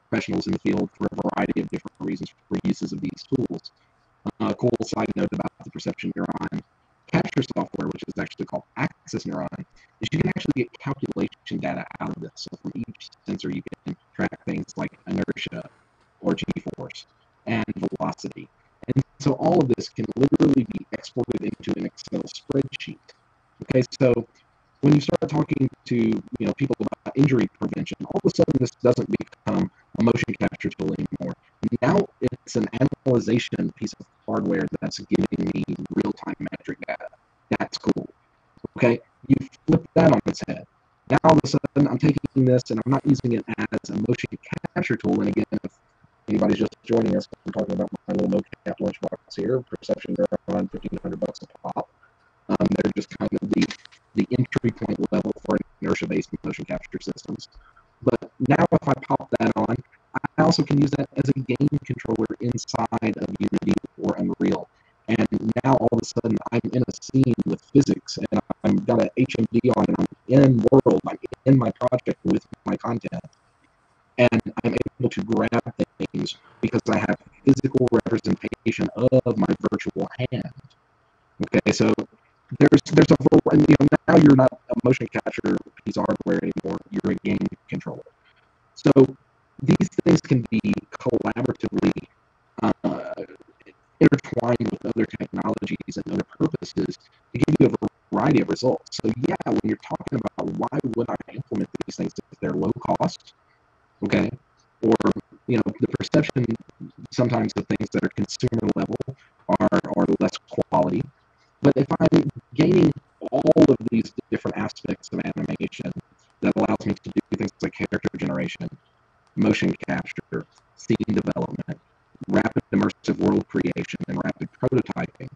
professionals in the field for a variety of different reasons for uses of these tools. Cool side note about the perception neuron capture software, which is actually called Axis Neuron, is you can actually get calculation data out of this. So from each sensor, you can track things like inertia or g-force and velocity. And so all of this can literally be exported into an Excel spreadsheet. Okay, so when you start talking to people about injury prevention, all of a sudden this doesn't become a motion capture tool anymore. Now it's an analyzation piece of hardware that's giving me real-time metric data. That's cool. Okay, you flip that on its head. Now all of a sudden I'm taking this and I'm not using it as a motion capture tool. And again, if anybody's just joining us, I'm talking about my little MoCap lunchbox here. Perceptions are around $1,500 a pop. They're just kind of the entry point level for inertia-based motion capture systems. But now if I pop that on, I also can use that as a game controller inside of Unity or Unreal. And now all of a sudden I'm in a scene with physics, and I've got an HMD on, and I'm in world, I'm in my project with my content. And I'm able to grab things because I have physical representation of my virtual hand. Okay, so there's now you're not a motion capture piece of hardware anymore, you're a game controller. So these things can be collaboratively intertwined with other technologies and other purposes to give you a variety of results. So yeah, when you're talking about why would I implement these things if they're low cost, okay, or the perception sometimes of things that are consumer level are less quality. But if I'm gaining all of these different aspects of animation that allows me to do things like character generation, motion capture, scene development, rapid immersive world creation, and rapid prototyping,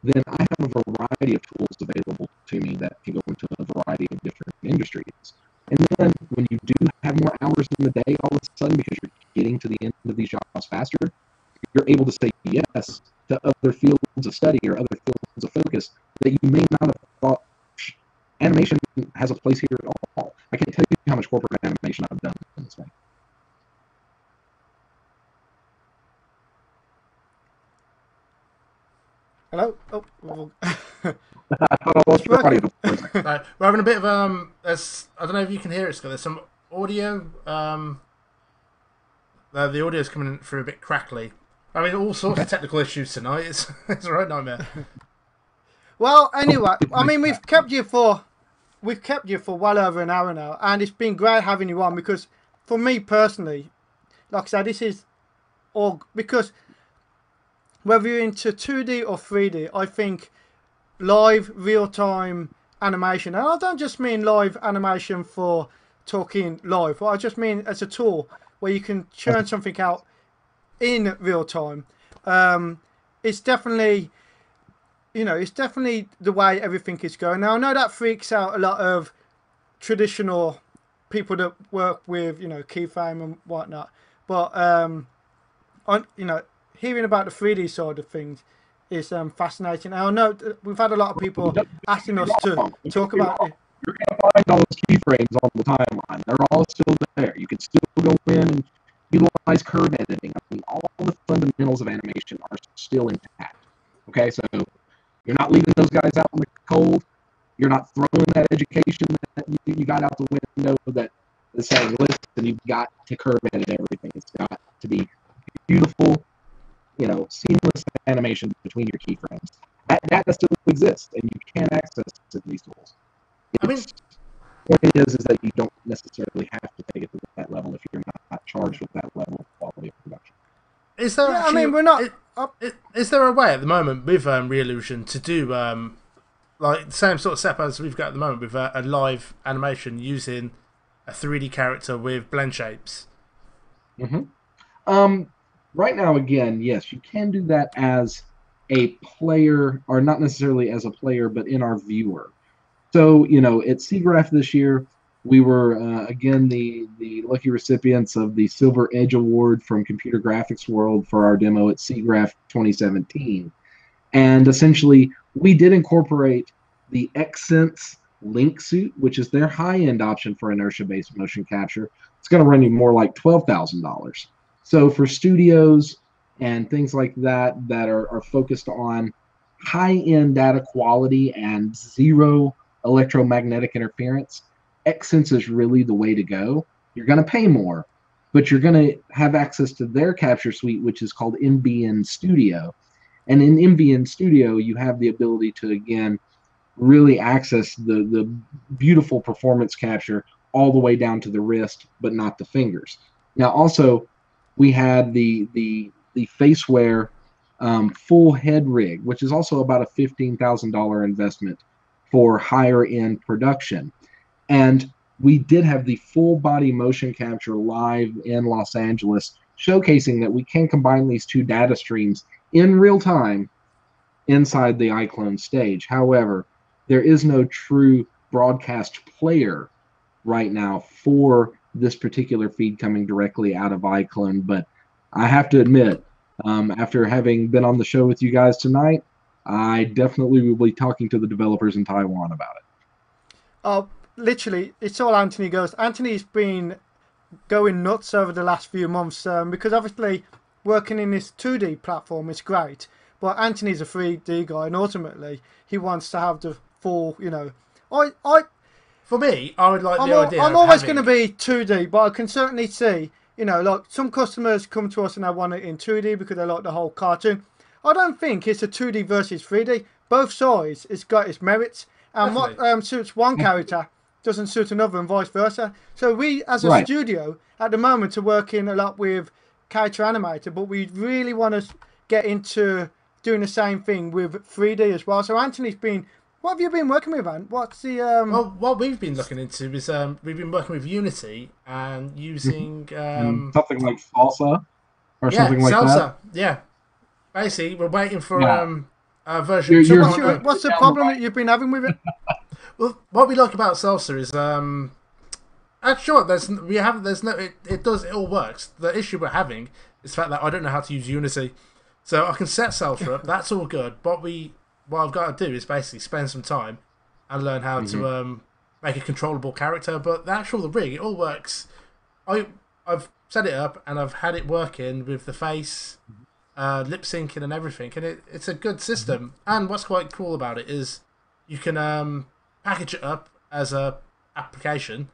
then I have a variety of tools available to me that can go into a variety of different industries. And then when you do have more hours in the day all of a sudden, because you're getting to the end of these jobs faster, you're able to say yes to other fields of study or other fields of focus that you may not have thought animation has a place here at all. I can't tell you how much corporate animation I've done in this way. Hello? Right, we're having a bit of I don't know if you can hear it, Scott. There's some audio. The audio's coming through a bit crackly. I mean, all sorts of technical issues tonight. It's a right nightmare. Well, anyway, I mean, we've kept you for well over an hour now, and it's been great having you on, because for me personally, like I said, this is all because whether you're into 2D or 3D, I think live, real-time animation, and I don't just mean live animation for talking live, but I just mean as a tool where you can churn something out in real time. It's definitely, it's definitely the way everything is going. Now, I know that freaks out a lot of traditional people that work with, keyframe and whatnot, but hearing about the 3D side of things is fascinating. And I know we've had a lot of people asking us to talk about it. You're going to find all those keyframes on the timeline. They're all still there. You can still go in and utilize curve editing. I mean, all the fundamentals of animation are still intact. Okay, so you're not leaving those guys out in the cold. You're not throwing that education that you got out the window that is saying, listen, you've got to curve edit everything. It's got to be beautiful, seamless animation between your keyframes. That data still exists, and you can access these tools. What it is that you don't necessarily have to take it to that level if you're not charged with that level of quality of production. Is there we're not. Is there a way at the moment with Reallusion to do like the same sort of setup as we've got at the moment with a live animation using a 3D character with blend shapes? Right now, again, yes, you can do that as a player, or not necessarily as a player, but in our viewer. So, at SIGGRAPH this year, we were, again, the lucky recipients of the Silver Edge Award from Computer Graphics World for our demo at SIGGRAPH 2017. And essentially, we did incorporate the Xsense Link Suit, which is their high-end option for inertia-based motion capture. It's going to run you more like $12,000. So for studios and things like that are focused on high-end data quality and zero electromagnetic interference, Xsense is really the way to go. You're going to pay more, but you're going to have access to their capture suite, which is called MBN Studio. And in MBN Studio, you have the ability to, again, really access the beautiful performance capture all the way down to the wrist, but not the fingers. Now, also, we had the Faceware full head rig, which is also about a $15,000 investment for higher end production. And we did have the full body motion capture live in Los Angeles, showcasing that we can combine these two data streams in real time inside the iClone stage. However, there is no true broadcast player right now for this particular feed coming directly out of iClone. But I have to admit, after having been on the show with you guys tonight, I definitely will be talking to the developers in Taiwan about it. Literally, it's all Anthony goes. Anthony's been going nuts over the last few months because obviously working in this 2D platform is great, but Anthony's a 3D guy, and ultimately he wants to have the full, For me, I would like the idea. I'm always going to be 2D, but I can certainly see, like some customers come to us and they want it in 2D because they like the whole cartoon. I don't think it's a 2D versus 3D. Both sides, it's got its merits, and Definitely. what suits one character doesn't suit another, and vice versa. So we, as a studio, at the moment, are working a lot with Character Animator, but we really want to get into doing the same thing with 3D as well. So Anthony's been. What have you been working with, Ant? What's the Well, what we've been looking into is we've been working with Unity and using something like Salsa or something like Salsa. that. Yeah, basically we're waiting for a version. What's the problem that you've been having with it? Well, what we like about Salsa is sure, it all works. The issue we're having is the fact that I don't know how to use Unity, so I can set Salsa up. That's all good, but what I've got to do is basically spend some time and learn how to make a controllable character. But the rig, it all works. I've set it up and I've had it working with the face, lip syncing and everything, and it's a good system. And what's quite cool about it is you can package it up as a application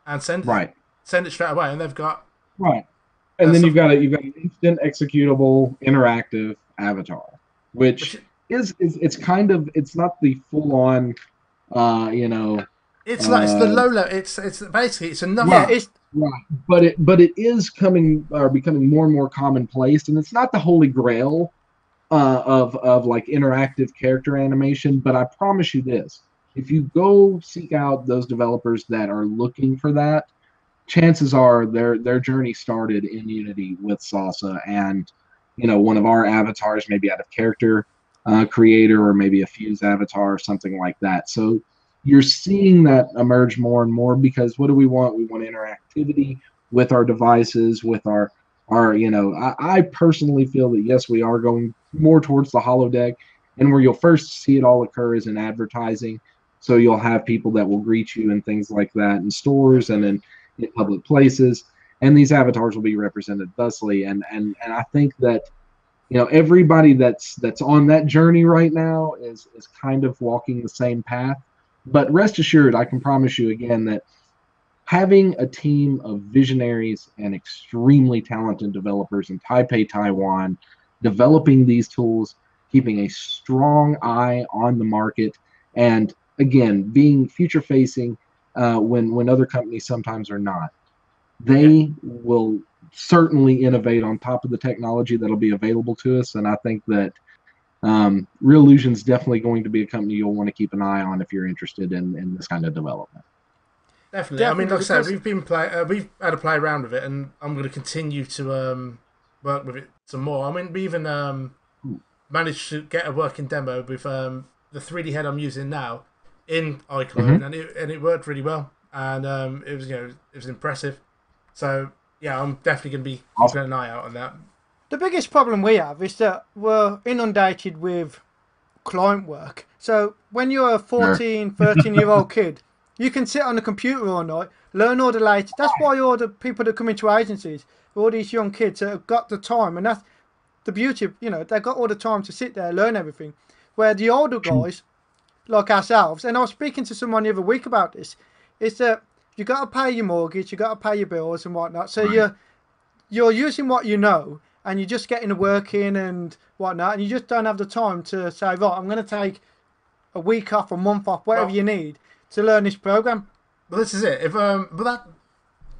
and send it straight away, and they've got and then you've got an instant executable interactive avatar, which it's kind of, it's not the full on it's the low level, it's basically it's another but it is becoming more and more commonplace, and it's not the holy grail of like interactive character animation, but I promise you this: if you go seek out those developers that are looking for that, chances are their journey started in Unity with Salsa, and one of our avatars maybe out of Character Creator, or maybe a Fuse avatar or something like that. So you're seeing that emerge more and more, because what do we want? We want interactivity with our devices, with our I personally feel that yes, we are going more towards the holodeck, and where you'll first see it all occur is in advertising. So you'll have people that will greet you and things like that in stores and in public places, and these avatars will be represented thusly. And I think that everybody that's on that journey right now is kind of walking the same path. But rest assured, I can promise you again that having a team of visionaries and extremely talented developers in Taipei, Taiwan, developing these tools, keeping a strong eye on the market, and again, being future facing when other companies sometimes are not. They will certainly innovate on top of the technology that'll be available to us, and I think that Real Illusion's definitely going to be a company you'll want to keep an eye on if you're interested in this kind of development. Definitely. I mean, like I said, we've had a play around with it, and I'm going to continue to work with it some more. I mean, we even managed to get a working demo with the 3D head I'm using now in iClone, and it worked really well, and it was it was impressive. So yeah, I'm definitely going to be keeping an eye out on that. The biggest problem we have is that we're inundated with client work. So when you're a 14, 13-year-old kid, you can sit on the computer all night, learn all the latest. That's why all the people that come into agencies, all these young kids that have got the time, and that's the beauty of, they've got all the time to sit there, learn everything. Where the older guys, like ourselves, and I was speaking to someone the other week about this, is that you got to pay your mortgage, you got to pay your bills and whatnot. So you're using what you know, and you're just getting the work in and whatnot, and you just don't have the time to say, right, I'm going to take a week off, a month off, whatever you need to learn this program. Well, this is it. If but that,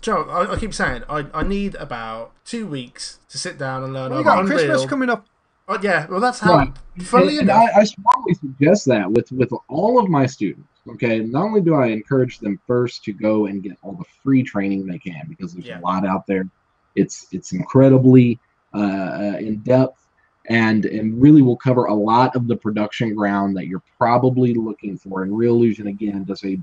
Joe, I keep saying I need about 2 weeks to sit down and learn. Well, you got Unreal. Christmas coming up. Oh yeah, well that's how. Funnily enough, I strongly suggest that with all of my students. Okay, not only do I encourage them first to go and get all the free training they can, because there's a lot out there. It's incredibly in depth. And really will cover a lot of the production ground that you're probably looking for. And Real Illusion, again, does a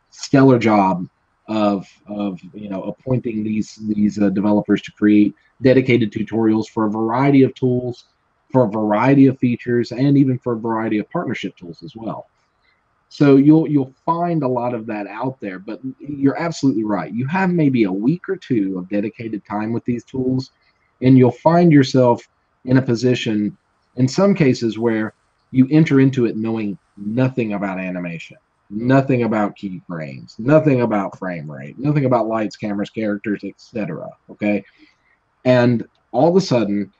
stellar job of appointing these developers to create dedicated tutorials for a variety of tools, for a variety of features, and even for a variety of partnership tools as well. So you'll find a lot of that out there. But you're absolutely right. You have maybe a week or two of dedicated time with these tools, and you'll find yourself in a position, in some cases, where you enter into it knowing nothing about animation, nothing about keyframes, nothing about frame rate, nothing about lights, cameras, characters, etc. Okay, and all of a sudden,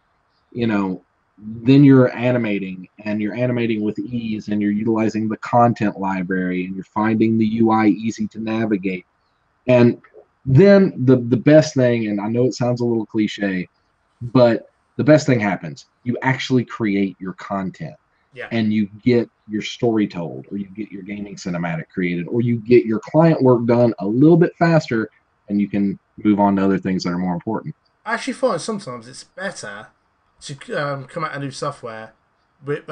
then you're animating, and you're animating with ease, and you're utilizing the content library, and you're finding the UI easy to navigate, and then the best thing, and I know it sounds a little cliche, but the best thing happens. You actually create your content, and you get your story told, or you get your gaming cinematic created, or you get your client work done a little bit faster, and you can move on to other things that are more important. I actually find sometimes it's better to come out a new software with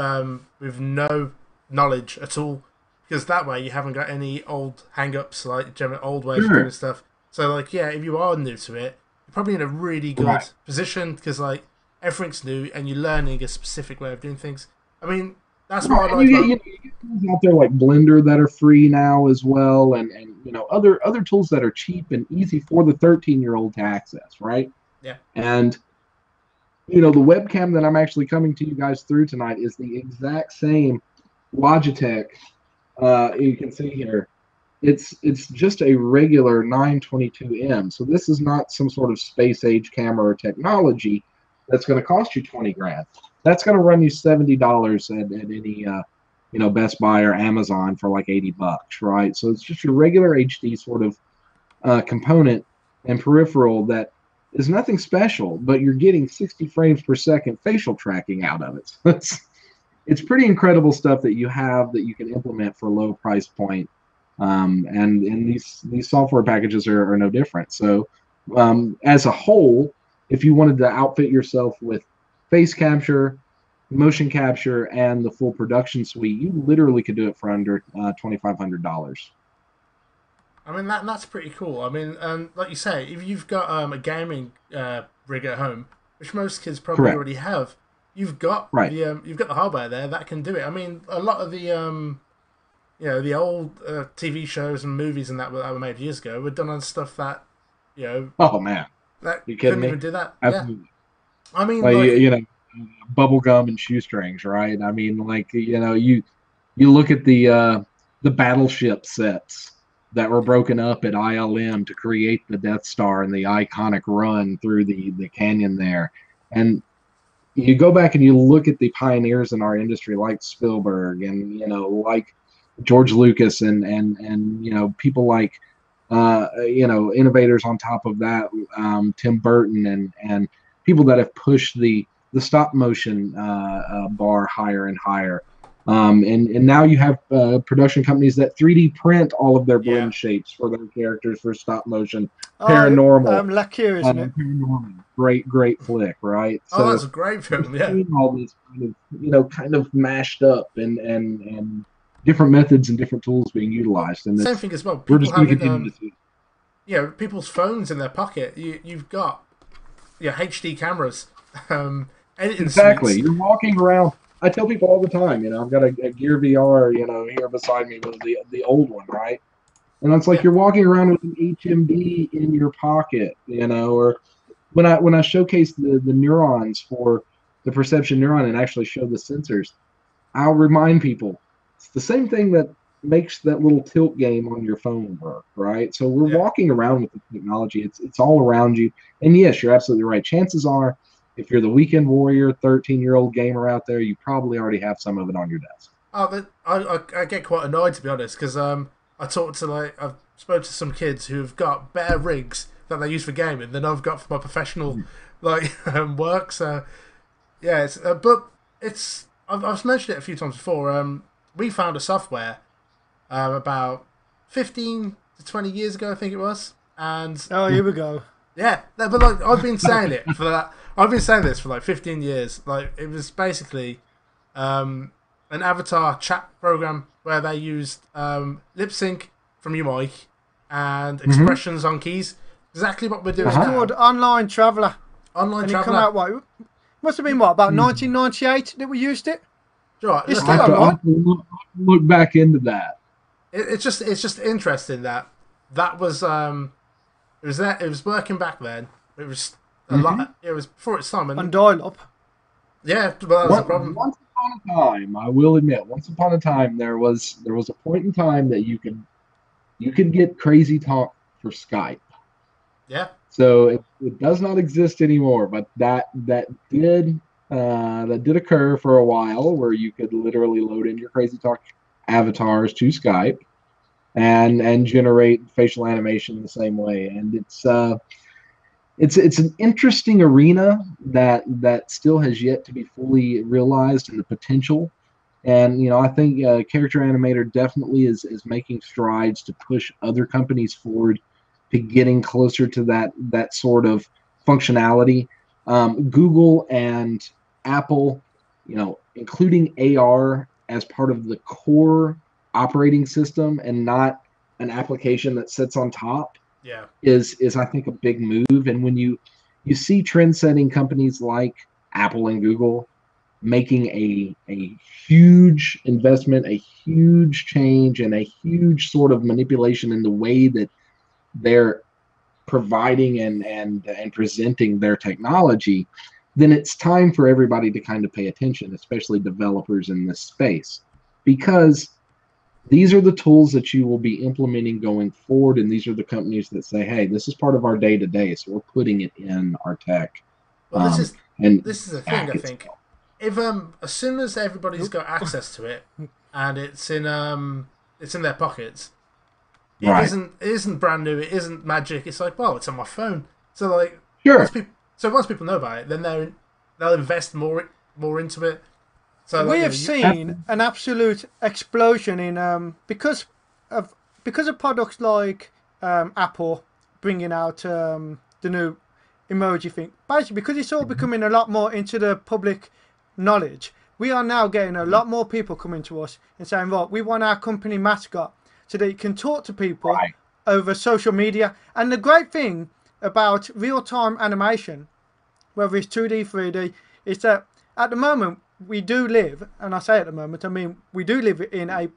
no knowledge at all, because that way you haven't got any old hang-ups, like general old ways of doing stuff. So if you are new to it, you're probably in a really good position, because everything's new and you're learning a specific way of doing things. I mean, that's what I like. You get tools out there like Blender that are free now as well, and other tools that are cheap and easy for the 13-year-old to access, right? Yeah. And the webcam that I'm actually coming to you guys through tonight is the exact same Logitech. You can see here. It's just a regular 922M. So this is not some sort of space age camera or technology that's going to cost you 20 grand. That's going to run you $70 at any Best Buy or Amazon for like $80, right? So it's just your regular HD sort of component and peripheral that is nothing special, but you're getting 60 frames per second facial tracking out of it. So it's pretty incredible stuff that you have that you can implement for a low price point. And these software packages are no different. So as a whole, if you wanted to outfit yourself with face capture, motion capture, and the full production suite, you literally could do it for under $2,500. I mean, that's pretty cool. I mean, like you say, if you've got a gaming rig at home, which most kids probably already have, you've got the hardware there that can do it. I mean, a lot of the the old TV shows and movies and that were made years ago were done on stuff that Oh man, that you kidding couldn't me? even do that. Absolutely. Yeah. I mean, bubble gum and shoestrings, right? I mean, you look at the battleship sets that were broken up at ILM to create the Death Star and the iconic run through the canyon there. And you go back and you look at the pioneers in our industry like Spielberg and like George Lucas and people like innovators on top of that, Tim Burton and people that have pushed the stop motion bar higher and higher. And now you have production companies that 3D print all of their blend shapes for their characters for stop motion. Paranormal. Lucky, isn't it? Paranormal. Great flick, right? So that's a great film, yeah. All this kind of mashed up and different methods and different tools being utilized. And same thing as well. We're just going to continue to see. People's phones in their pocket. You've got HD cameras. Exactly. Suits. You're walking around. I tell people all the time, I've got a Gear VR, here beside me with the old one, right? And it's like you're walking around with an HMD in your pocket, or when I showcase the neurons for the perception neuron and actually show the sensors, I'll remind people it's the same thing that makes that little tilt game on your phone work, right? So we're walking around with the technology. It's all around you. And yes, you're absolutely right. Chances are, if you're the weekend warrior, 13-year-old gamer out there, you probably already have some of it on your desk. Oh, I get quite annoyed, to be honest, because I talked to I've spoken to some kids who've got better rigs that they use for gaming than I've got for my professional work. So yeah, I've mentioned it a few times before. We found a software about 15 to 20 years ago, I think it was, and here we go. Yeah, but I've been saying it for that. I've been saying this for 15 years. It was basically an avatar chat program where they used lip sync from your mic and expressions on keys. Exactly what we're doing. It's called Online Traveller. Online and Traveller. It come out must have been about 1998 that we used it. Right, it's still online. Look back into that. It's just interesting that was it was working back then. It was a lot. It was before its time. And dial up. Yeah, well, that was a problem. Once upon a time, I will admit, once upon a time there was a point in time that you could get crazy talk for Skype. Yeah. So it does not exist anymore, but that did occur for a while, where you could literally load in your crazy talk avatars to Skype and generate facial animation in the same way. And it's an interesting arena that still has yet to be fully realized in the potential. And I think Character Animator definitely is making strides to push other companies forward to getting closer to that sort of functionality. Google and Apple, including AR as part of the core operating system and not an application that sits on top, is I think a big move. And when you see trend-setting companies like Apple and Google making a huge investment, a huge change, and a huge sort of manipulation in the way that they're providing and presenting their technology, then it's time for everybody to kind of pay attention, especially developers in this space, because these are the tools that you will be implementing going forward, and these are the companies that say, hey, this is part of our day-to-day, so we're putting it in our tech. Well, this is the thing, I think. If as soon as everybody's got access to it and it's in their pockets, it isn't brand new, it isn't magic, it's like, well, it's on my phone. So once people know about it, then they'll invest more into it. So we have seen an absolute explosion in because of products like Apple bringing out the new emoji thing. Basically, because it's all becoming a lot more into the public knowledge, we are now getting a lot more people coming to us and saying, right, we want our company mascot so that you can talk to people over social media. And the great thing about real-time animation, whether it's 2D, 3D, is that at the moment we do live, and I say at the moment, I mean we do live in a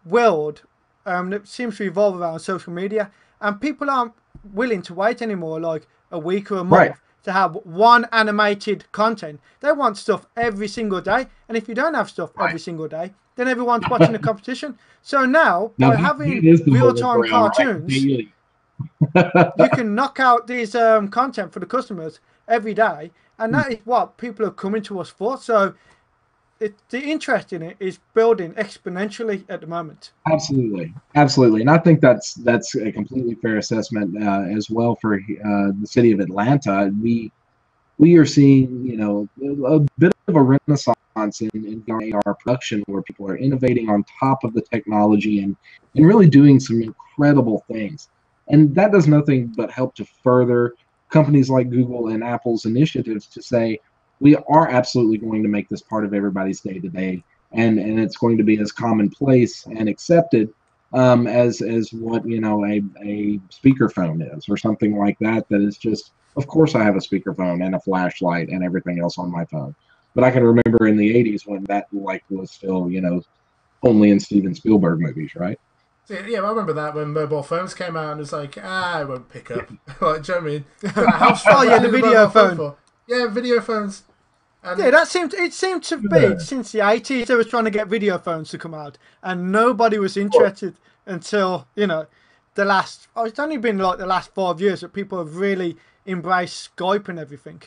world that seems to evolve around social media, and people aren't willing to wait anymore like a week or a month to have one animated content. They want stuff every single day, and if you don't have stuff every single day, then everyone's watching the competition. So now, Now by that having is the middle real-time ground, right? cartoons, you can knock out these content for the customers every day, and that is what people are coming to us for. So the interest in it is building exponentially at the moment. Absolutely, absolutely, and I think that's a completely fair assessment as well for the city of Atlanta. We are seeing, you know, a bit of a renaissance in AR production, where people are innovating on top of the technology and really doing some incredible things. And that does nothing but help to further companies like Google and Apple's initiatives to say, we are absolutely going to make this part of everybody's day to day, and it's going to be as commonplace and accepted as what, you know, a speakerphone is, or something like that. That is just, of course, I have a speakerphone and a flashlight and everything else on my phone. But I can remember in the '80s when that like was still, you know, only in Steven Spielberg movies, right? So, yeah, I remember that when mobile phones came out, and it's like, I won't pick up. Like, do you know what I mean? Got a house phone, Oh yeah, what I the need a video mobile phone. for? Yeah, video phones. And Yeah, it seemed to be since the 80s they was trying to get video phones to come out, and nobody was interested until, you know, the last. Oh, it's only been like the last 5 years that people have really embraced Skype and everything.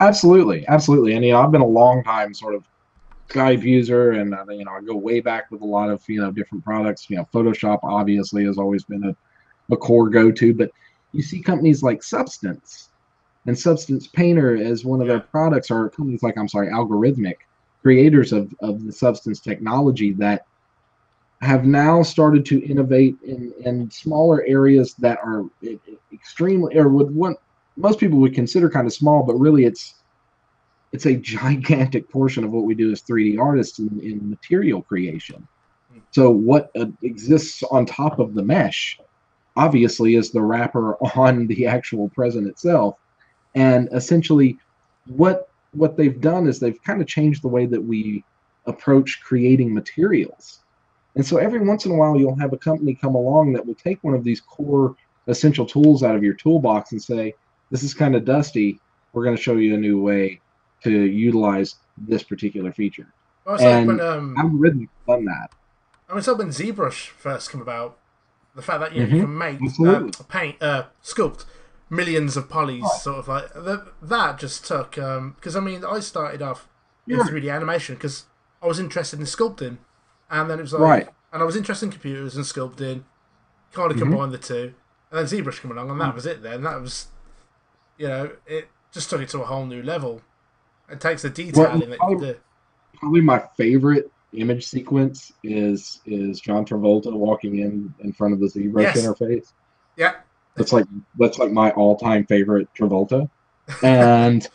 Absolutely, absolutely. And you know, I've been a long time sort of Skype user, and you know, I go way back with a lot of, you know, different products. You know, Photoshop obviously has always been a core go-to, but you see companies like Substance and Substance Painter as one of their yeah, products, or companies like, I'm sorry, Algorithmic, creators of the Substance technology, that have now started to innovate in smaller areas that are extremely, or would what most people would consider kind of small, but really it's a gigantic portion of what we do as 3D artists in material creation. So what exists on top of the mesh, obviously, is the wrapper on the actual present itself. And essentially, what they've done is they've kind of changed the way that we approach creating materials. And so every once in a while, you'll have a company come along that will take one of these core essential tools out of your toolbox and say, this is kind of dusty. We're going to show you a new way to utilize this particular feature. well, it's like when And Algorithmic done that. I mean, it's like when ZBrush first came about. The fact that, you know, you Mm-hmm. can make Absolutely. paint, sculpt millions of polys, Right. sort of like that. Just took because I mean, I started off in Sure. 3D animation because I was interested in sculpting, and then it was like, Right. and I was interested in computers and sculpting. Kind of Mm-hmm. combined the two, and then ZBrush came along, and that was it. Then that was, you know, it just took it to a whole new level. It takes the detailing that you do. Probably my favorite image sequence is John Travolta walking in front of the ZBrush Yes. interface. Yeah, That's like my all-time favorite Travolta. And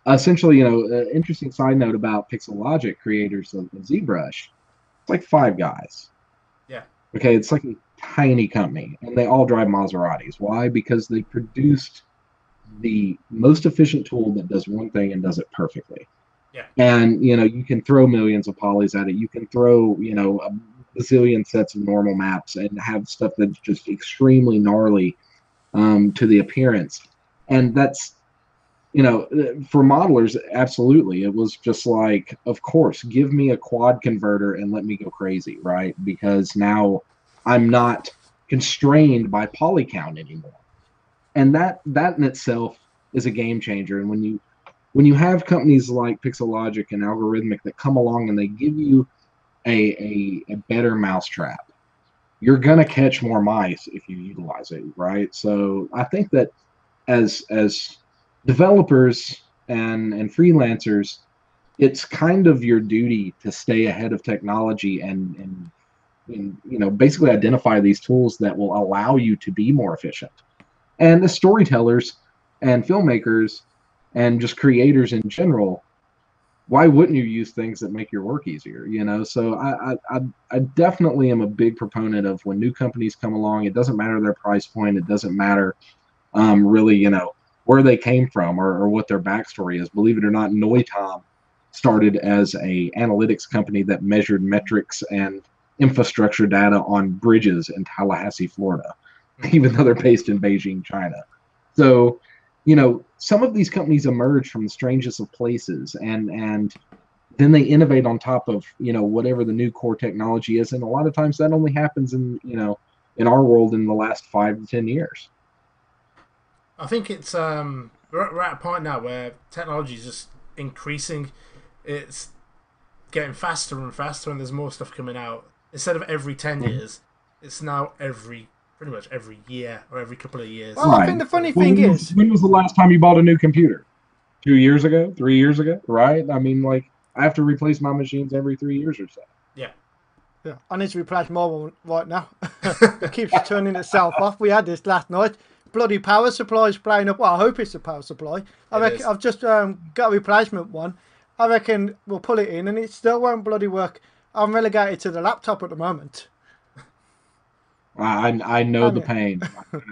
essentially, you know, interesting side note about Pixelogic, creators of ZBrush. It's like 5 guys. yeah, Okay, it's like a tiny company, and they all drive Maseratis. Why? Because they produced the most efficient tool that does one thing and does it perfectly. yeah. And you know, you can throw millions of polys at it. You can throw, you know, a bazillion sets of normal maps and have stuff that's just extremely gnarly to the appearance. And that's, you know, for modelers, absolutely. It was just like, of course, give me a quad converter and let me go crazy, right? Because now I'm not constrained by poly count anymore. And that in itself is a game changer. And when you have companies like Pixelogic and Algorithmic that come along and they give you a better mousetrap, you're gonna catch more mice if you utilize it, right? So I think that as developers and freelancers, it's kind of your duty to stay ahead of technology and you know, basically identify these tools that will allow you to be more efficient. And as storytellers and filmmakers and just creators in general, why wouldn't you use things that make your work easier? You know, so I definitely am a big proponent of when new companies come along. It doesn't matter their price point. It doesn't matter really, you know, where they came from or what their backstory is. Believe it or not, Noitom started as a analytics company that measured metrics and infrastructure data on bridges in Tallahassee, Florida, even though they're based in Beijing, China. So, you know, some of these companies emerge from the strangest of places, and then they innovate on top of, you know, whatever the new core technology is, and a lot of times that only happens in, you know, in our world in the last 5 to 10 years. I think it's we're at a point now where technology is just increasing. It's getting faster and faster, and there's more stuff coming out. Instead of every 10 years, it's now pretty much every year or every couple of years. Well, I think the funny thing is, when was the last time you bought a new computer? 2 years ago, 3 years ago, right? I mean, like, I have to replace my machines every 3 years or so. Yeah. Yeah, I need to replace my one right now. It keeps turning itself off. We had this last night. Bloody power supply is playing up. Well, I hope it's a power supply. I reckon I've just got a replacement one. I reckon we'll pull it in and it still won't bloody work. I'm relegated to the laptop at the moment. I know the pain.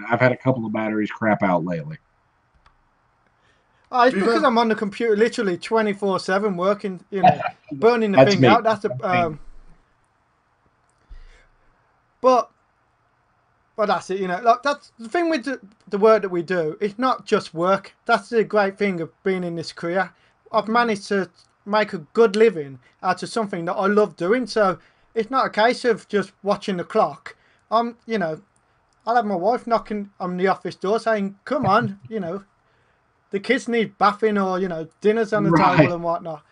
I've had a couple of batteries crap out lately. Oh, it's because I'm on the computer literally 24/7 working, you know, burning the thing out. That's the but that's it, you know. Like, that's the thing with the work that we do. It's not just work. That's the great thing of being in this career. I've managed to make a good living out of something that I love doing. So it's not a case of just watching the clock. You know, I'll have my wife knocking on the office door saying, "Come on, you know, the kids need bathing or, you know, dinner's on the table and whatnot."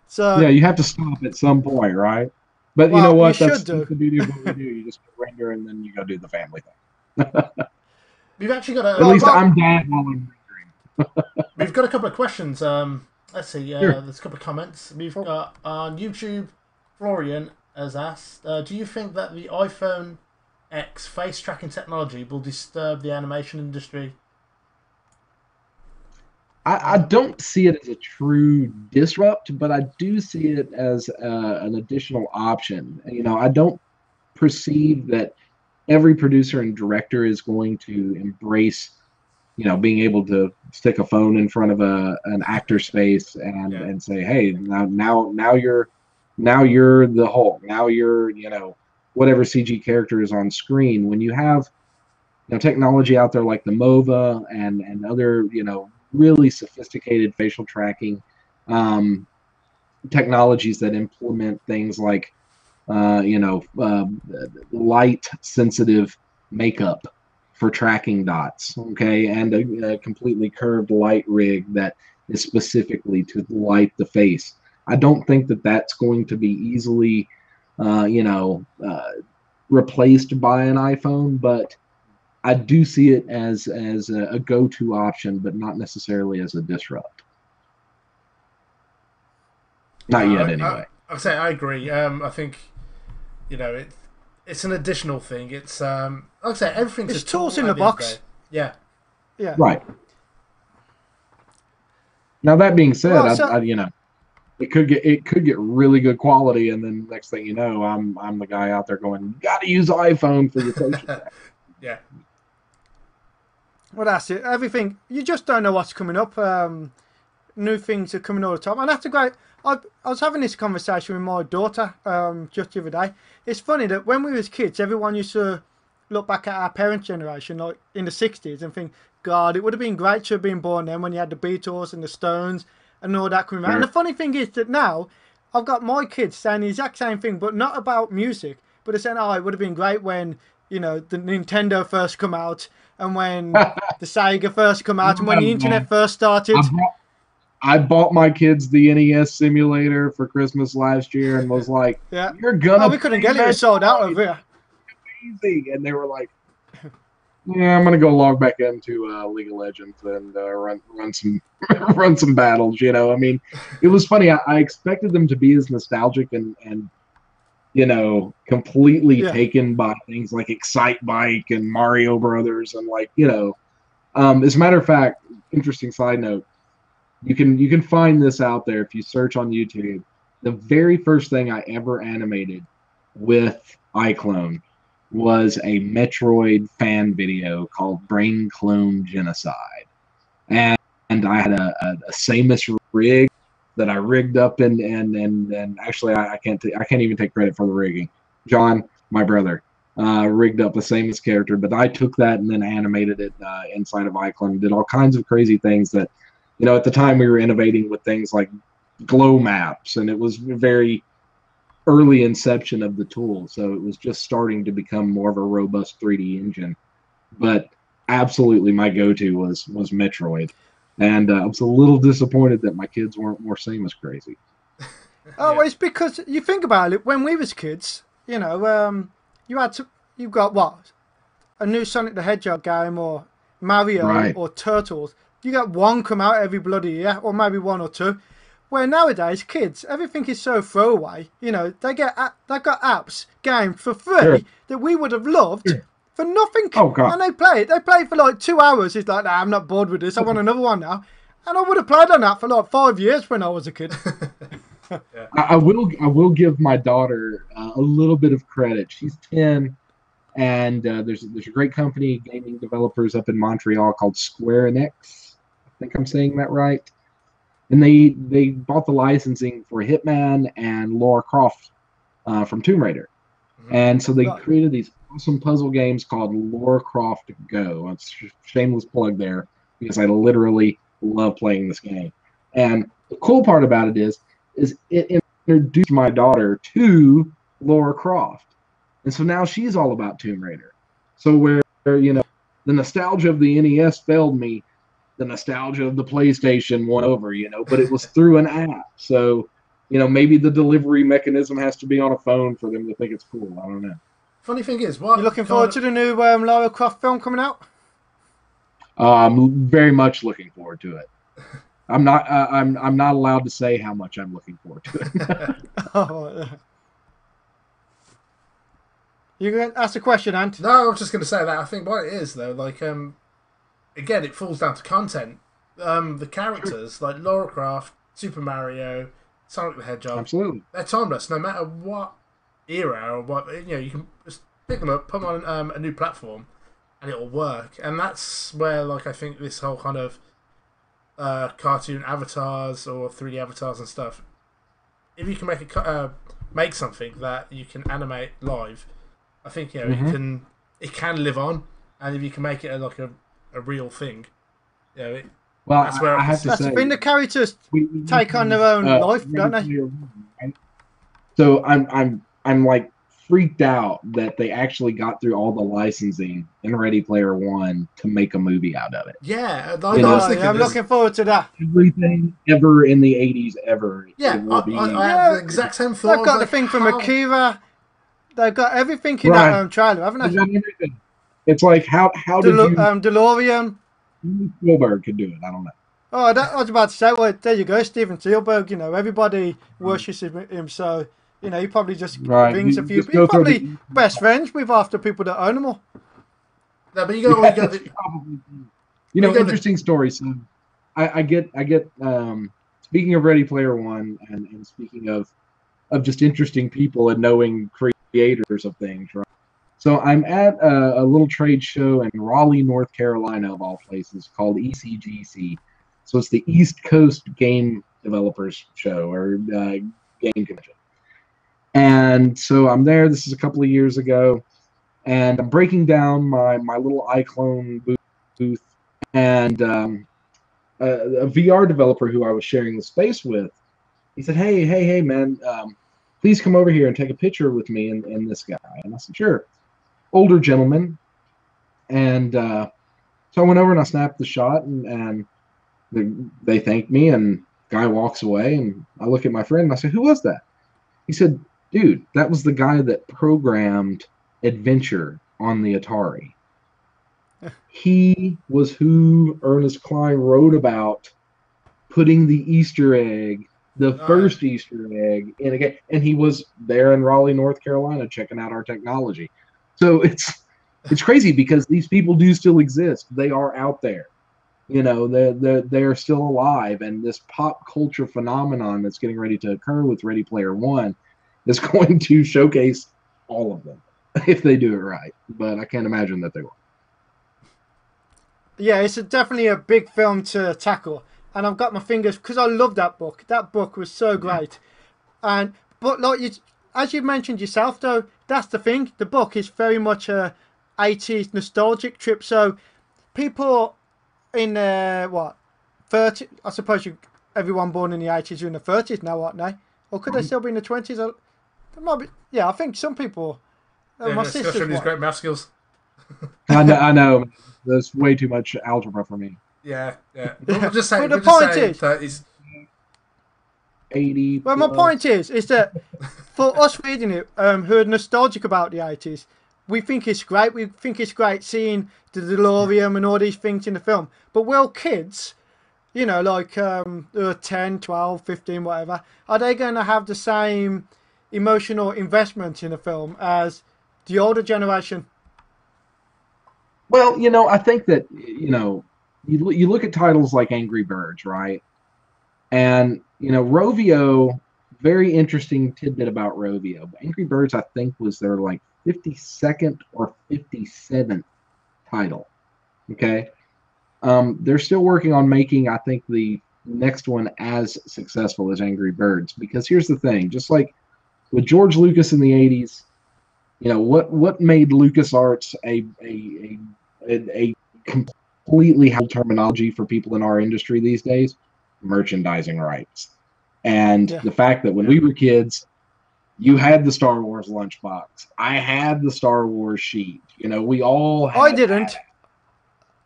So yeah, you have to stop at some point, right? But you know what? That's the beauty of what we do. You just render and then you go do the family thing. We've actually got at least I'm dad while I'm rendering. We've got a couple of questions. Let's see. Sure. There's a couple of comments. We've got on YouTube. Florian has asked, "Do you think that the iPhone X face tracking technology will disturb the animation industry?" I don't see it as a true disrupt, but I do see it as an additional option. You know, I don't perceive that every producer and director is going to embrace, you know, being able to stick a phone in front of an actor's face and say, "Hey, now you're the Hulk. Now you're, you know, whatever CG character is on screen." When you have, you know, technology out there like the MOVA and other, you know, really sophisticated facial tracking technologies that implement things like, you know, light sensitive makeup for tracking dots, okay, and a completely curved light rig that is specifically to light the face. I don't think that that's going to be easily, you know, replaced by an iPhone, but I do see it as a go-to option, but not necessarily as a disrupt. Not yet, anyway. I'd say I agree. I think, you know, it's an additional thing. It's like I say, everything's it's tools in the box. Yeah. Right. Now that being said, I you know, it could get really good quality, and then next thing you know, I'm the guy out there going, "You got to use iPhone for your facial." Yeah. Well, that's it. Everything, you just don't know what's coming up. New things are coming all the time, and that's a great. I was having this conversation with my daughter just the other day. It's funny that when we was kids, everyone used to look back at our parents' generation, like in the 60s, and think, "God, it would have been great to have been born then when you had the Beatles and the Stones and all that coming out." And the funny thing is that now I've got my kids saying the exact same thing, but not about music, but they're saying, "Oh, it would have been great when, you know, the Nintendo first come out, and when the Sega first come out, and when the internet first started." I bought my kids the NES simulator for Christmas last year and was like, "Yeah, you're gonna." we couldn't get it; it was sold out over here. Easy, and they were like, "Yeah, I'm gonna go log back into League of Legends and run some run some battles." You know, I mean, it was funny. I expected them to be as nostalgic and you know, completely taken by things like Excite Bike and Mario Brothers and, like, you know, as a matter of fact, interesting side note, you can find this out there if you search on YouTube. The very first thing I ever animated with iClone was a Metroid fan video called Brain Clone Genocide, and I had a Samus rig that I rigged up and actually I can't even take credit for the rigging. John, my brother, rigged up a Samus character, but I took that and then animated it inside of iClone. Did all kinds of crazy things that, you know, at the time we were innovating with things like glow maps, and it was very early inception of the tool. So it was just starting to become more of a robust 3D engine. But absolutely, my go-to was Metroid, and I was a little disappointed that my kids weren't more Samus crazy. Oh, Yeah. it's because you think about it. When we was kids, you got what, a new Sonic the Hedgehog game or Mario Right. or Turtles. You got one come out every bloody year, or maybe one or two. Where nowadays, kids, everything is so throwaway. They got apps, games for Sure. free that we would have loved Sure. for nothing, Oh God. and they play it. They play it for like 2 hours. It's like, nah, I'm not bored with this. I want another one now. And I would have played on that for like 5 years when I was a kid. I will give my daughter a little bit of credit. She's 10, and there's a great company, gaming developers up in Montreal called Square Enix. I think I'm saying that right. And they bought the licensing for Hitman and Lara Croft from Tomb Raider. And so they Right. created these awesome puzzle games called Lara Croft Go. It's a shameless plug there because I literally love playing this game. And the cool part about it is it introduced my daughter to Lara Croft. And so now she's all about Tomb Raider. So where the nostalgia of the NES failed me, the nostalgia of the PlayStation won over, but it was through an app. So, maybe the delivery mechanism has to be on a phone for them to think it's cool. I don't know. Funny thing is, what You looking forward to the new Lara Croft film coming out? I'm very much looking forward to it. I'm not. I'm not allowed to say how much I'm looking forward to it. Oh, you going to ask a question, Ant? No, I was just going to say that. I think what it is though, like again, it falls down to content. The characters like Lara Croft, Super Mario, Sonic the Hedgehog, Absolutely. they're timeless. No matter what era or what you can just pick them up, put them on a new platform, and it'll work. And that's where, like, I think this whole kind of cartoon avatars or 3D avatars and stuff. If you can make something that you can animate live, I think it can live on. And if you can make it like a real thing, Well, that's where I have to That's say, the thing. The characters take on their own life, don't they? So I'm like freaked out that they actually got through all the licensing in Ready Player One to make a movie out of it. Yeah, You I know, was thinking I'm this. looking forward to that. Everything ever in the '80s ever. Yeah, it will be. I had the exact same thought. They've got the thing from how... Akira. They've got everything in Right. that trailer, haven't They've they? got everything. It's like how did you DeLorean. Spielberg could do it? I don't know. Oh, I was about to say, well, there you go, Steven Spielberg. Everybody worships him, so he probably just Right. brings a You few. just He's go through probably the- best friends with half the people that own them all. No, but you got Yeah, to that's probably, interesting story. So I get speaking of Ready Player One and speaking of just interesting people and knowing creators of things, right? So I'm at a little trade show in Raleigh, North Carolina, of all places, called ECGC. So it's the East Coast Game Developers Show or game convention. And so I'm there. This is a couple of years ago, and I'm breaking down my little iClone booth, and a VR developer who I was sharing the space with, he said, hey, man, please come over here and take a picture with me and this guy. And I said, sure. Older gentleman. And so I went over and I snapped the shot, and they thanked me, and the guy walks away, and I look at my friend and I say, who was that? He said, dude, that was the guy that programmed Adventure on the Atari. He was who Ernest Cline wrote about putting the Easter egg, the first Easter egg in a game. And he was there in Raleigh, North Carolina, checking out our technology. So it's crazy because these people do still exist. They are out there. They're still alive. And this pop culture phenomenon that's getting ready to occur with Ready Player One is going to showcase all of them if they do it right. But I can't imagine that they will. Yeah, it's definitely a big film to tackle, and I've got my fingers because I love that book. That book was so great, but like as you mentioned yourself, though, that's the thing. The book is very much a 80s nostalgic trip. So people in 30, I suppose you everyone born in the 80s are in the 30s now, aren't they? Or could they still be in the 20s? There might be, yeah, I think some people. My sister's showing his what? great math skills. I know. There's way too much algebra for me. Yeah. We'll just say, But the point is, 30s. 80. well, my point is that for us reading it, who are nostalgic about the 80s, we think it's great. We think it's great seeing the DeLorean and all these things in the film. But will kids, you know, like who are 10, 12, 15, whatever, are they going to have the same emotional investment in the film as the older generation? Well, I think that, you look at titles like Angry Birds, right? And, Rovio, very interesting tidbit about Rovio. Angry Birds, I think, was their like 52nd or 57th title. Okay. They're still working on making, I think, the next one as successful as Angry Birds. Because here's the thing, just like with George Lucas in the 80s, what made LucasArts a completely helpful terminology for people in our industry these days? Merchandising rights. And the fact that when we were kids, you had the Star Wars lunchbox. I had the Star Wars sheet. We all had I didn't. that.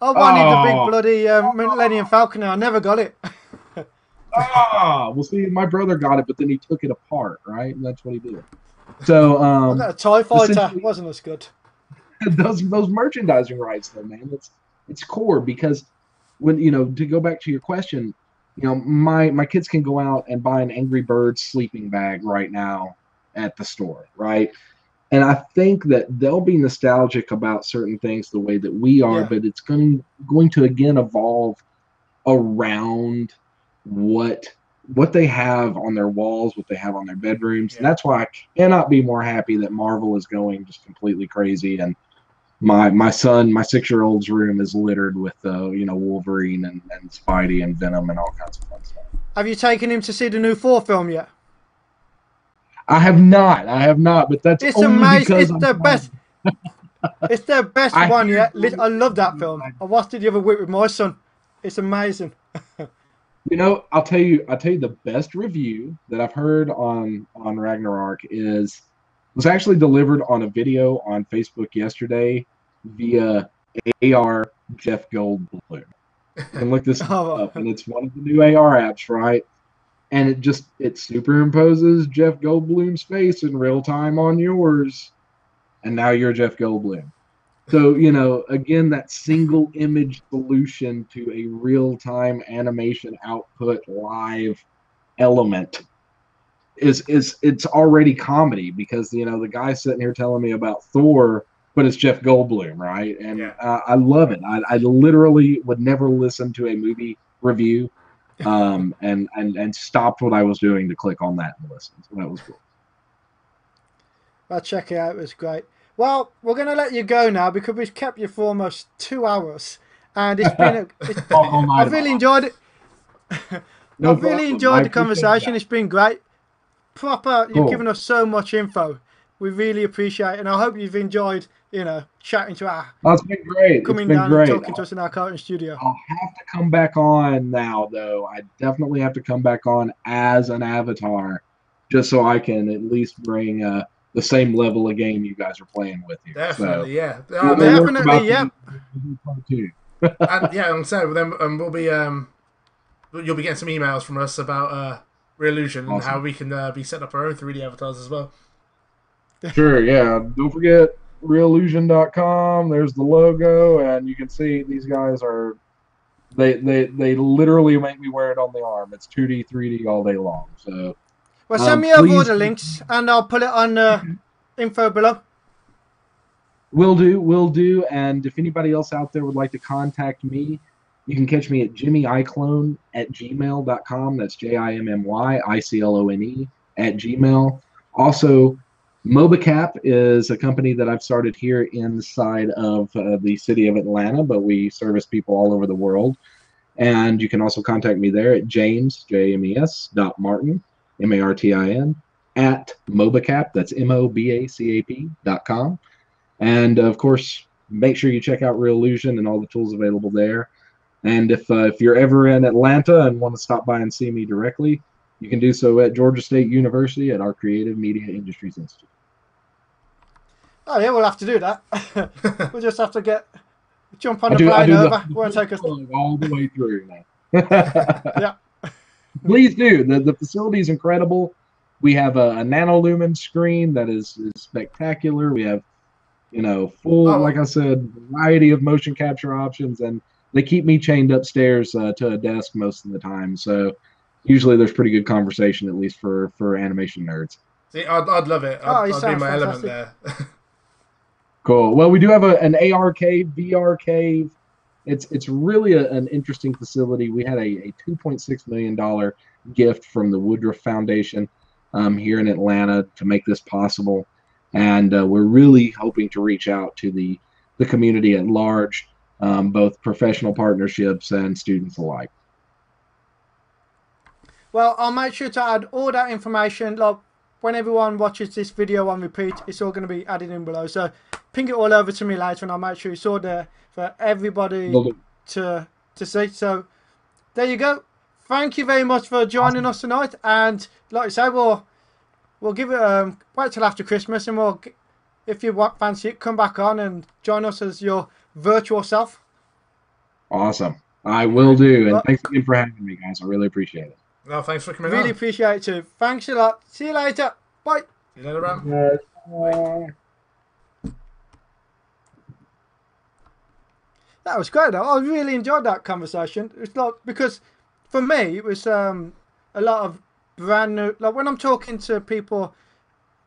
I wanted the big bloody Millennium Falcon and I never got it. Well, see, my brother got it, but then he took it apart, right? And that's what he did. So, I got a TIE Fighter. Wasn't as good. Those merchandising rights, though, man, it's core because when to go back to your question, my kids can go out and buy an Angry Birds sleeping bag right now at the store, right? And I think that they'll be nostalgic about certain things the way that we are, but it's going to again evolve around what they have on their walls, what they have on their bedrooms. And that's why I cannot be more happy that Marvel is going just completely crazy. And my son, my 6-year-old's room is littered with Wolverine and Spidey and Venom and all kinds of fun stuff. Have you taken him to see the new Thor film yet? I have not, but that's it's only amazing. because it's the best. It's their best one yet. I love that film. I watched it the other week with my son. It's amazing. I'll tell you the best review that I've heard on Ragnarok was actually delivered on a video on Facebook yesterday via AR Jeff Goldblum. And look this up, and it's one of the new AR apps, right? And it superimposes Jeff Goldblum's face in real time on yours, and now you're Jeff Goldblum. So, again, that single image solution to a real-time animation output live element it's already comedy because, the guy's sitting here telling me about Thor, but it's Jeff Goldblum, right? And I love it. I literally would never listen to a movie review and stopped what I was doing to click on that and listen. So that was cool. I'll check it out. It was great. Well, we're going to let you go now because we've kept you for almost 2 hours. And it's been I've really enjoyed it. I've really enjoyed the conversation. It's been great. You've given us so much info. We really appreciate it. And I hope you've enjoyed, chatting to our... That's been great. Coming down and talking to us in our cartoon studio. I'll have to come back on now, though. I definitely have to come back on as an avatar just so I can at least bring... the same level of game you guys are playing with here. Definitely, yeah. Definitely, yeah. And I'm saying then we'll be you'll be getting some emails from us about Real-Illusion and how we can be set up our own 3D avatars as well. Sure, yeah. Don't forget Real-Illusion.com. There's the logo, and you can see these guys are they literally make me wear it on the arm. It's 2D, 3D all day long. So. Well, send me over all the links, and I'll put it on info below. Will do. And if anybody else out there would like to contact me, you can catch me at jimmyiclone@gmail.com. That's JIMMYICLONE @gmail. Also, MoCap is a company that I've started here inside of the city of Atlanta, but we service people all over the world. And you can also contact me there at james.martin MARTIN @MoCap. That's MOBACAP.com. And of course, make sure you check out Real-Illusion and all the tools available there. And if you're ever in Atlanta and want to stop by and see me directly, you can do so at Georgia State University at our Creative Media Industries Institute. Oh yeah, we'll have to do that. We'll just have to jump on the I plane do over. the Won't take us. all the way through now. Yeah. Please do. The facility is incredible. We have a nanolumen screen that is spectacular. We have, full, like I said, variety of motion capture options, and they keep me chained upstairs to a desk most of the time. So usually there's pretty good conversation, at least for animation nerds. See, I'd love it. I'd be my element there. Cool. Well, we do have an AR cave, VR cave. It's really an interesting facility. We had a $2.6 million gift from the Woodruff Foundation here in Atlanta to make this possible. And we're really hoping to reach out to the community at large, both professional partnerships and students alike. Well, I'll make sure to add all that information. Like when everyone watches this video on repeat, it's all going to be added in below. So ping it all over to me later, and I'll make sure it's all there for everybody to see. So there you go. Thank you very much for joining us tonight. And like I say, we'll give it wait till after Christmas, and if you fancy it, come back on and join us as your virtual self. Awesome. I will do. And thanks again for having me, guys. I really appreciate it. No, thanks for coming on. Really appreciate it too. Thanks a lot. See you later. Bye. See you later, Ram. Bye. That was great. I really enjoyed that conversation. It's like, because for me it was a lot of brand new. Like when I'm talking to people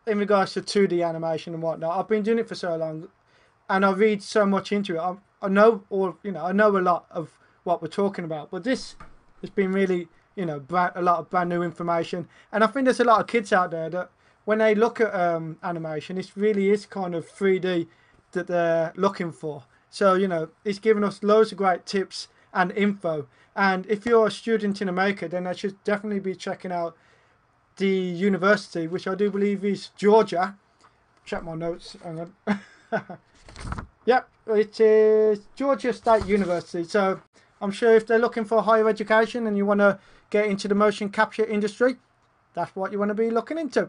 in regards to 2D animation and whatnot, I've been doing it for so long, and I read so much into it. I know I know a lot of what we're talking about. But this has been really, a lot of brand new information, and I think there's a lot of kids out there that when they look at animation, it really is kind of 3D that they're looking for. So, it's given us loads of great tips and info. And if you're a student in America, then I should definitely be checking out the university, which I do believe is Georgia. Check my notes. Hang on. Yep, it is Georgia State University. So I'm sure if they're looking for higher education and you want to get into the motion capture industry, that's what you want to be looking into.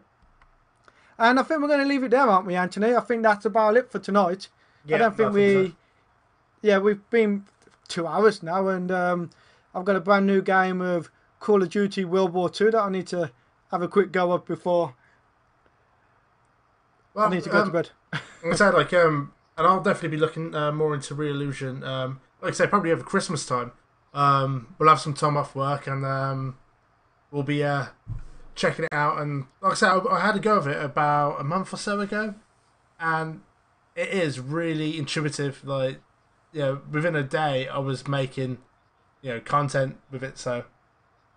And I think we're going to leave it there, aren't we, Anthony? I think that's about it for tonight. Yeah, I don't think we... So. Yeah, we've been 2 hours now, and I've got a brand new game of Call of Duty World War II that I need to have a quick go of before I need to go to bed. I say, and I'll definitely be looking more into Re-Illusion. Like I say, probably over Christmas time. We'll have some time off work, and we'll be checking it out. And like I said, I had a go of it about a month or so ago, and it is really intuitive. Like, within a day, I was making, content with it. So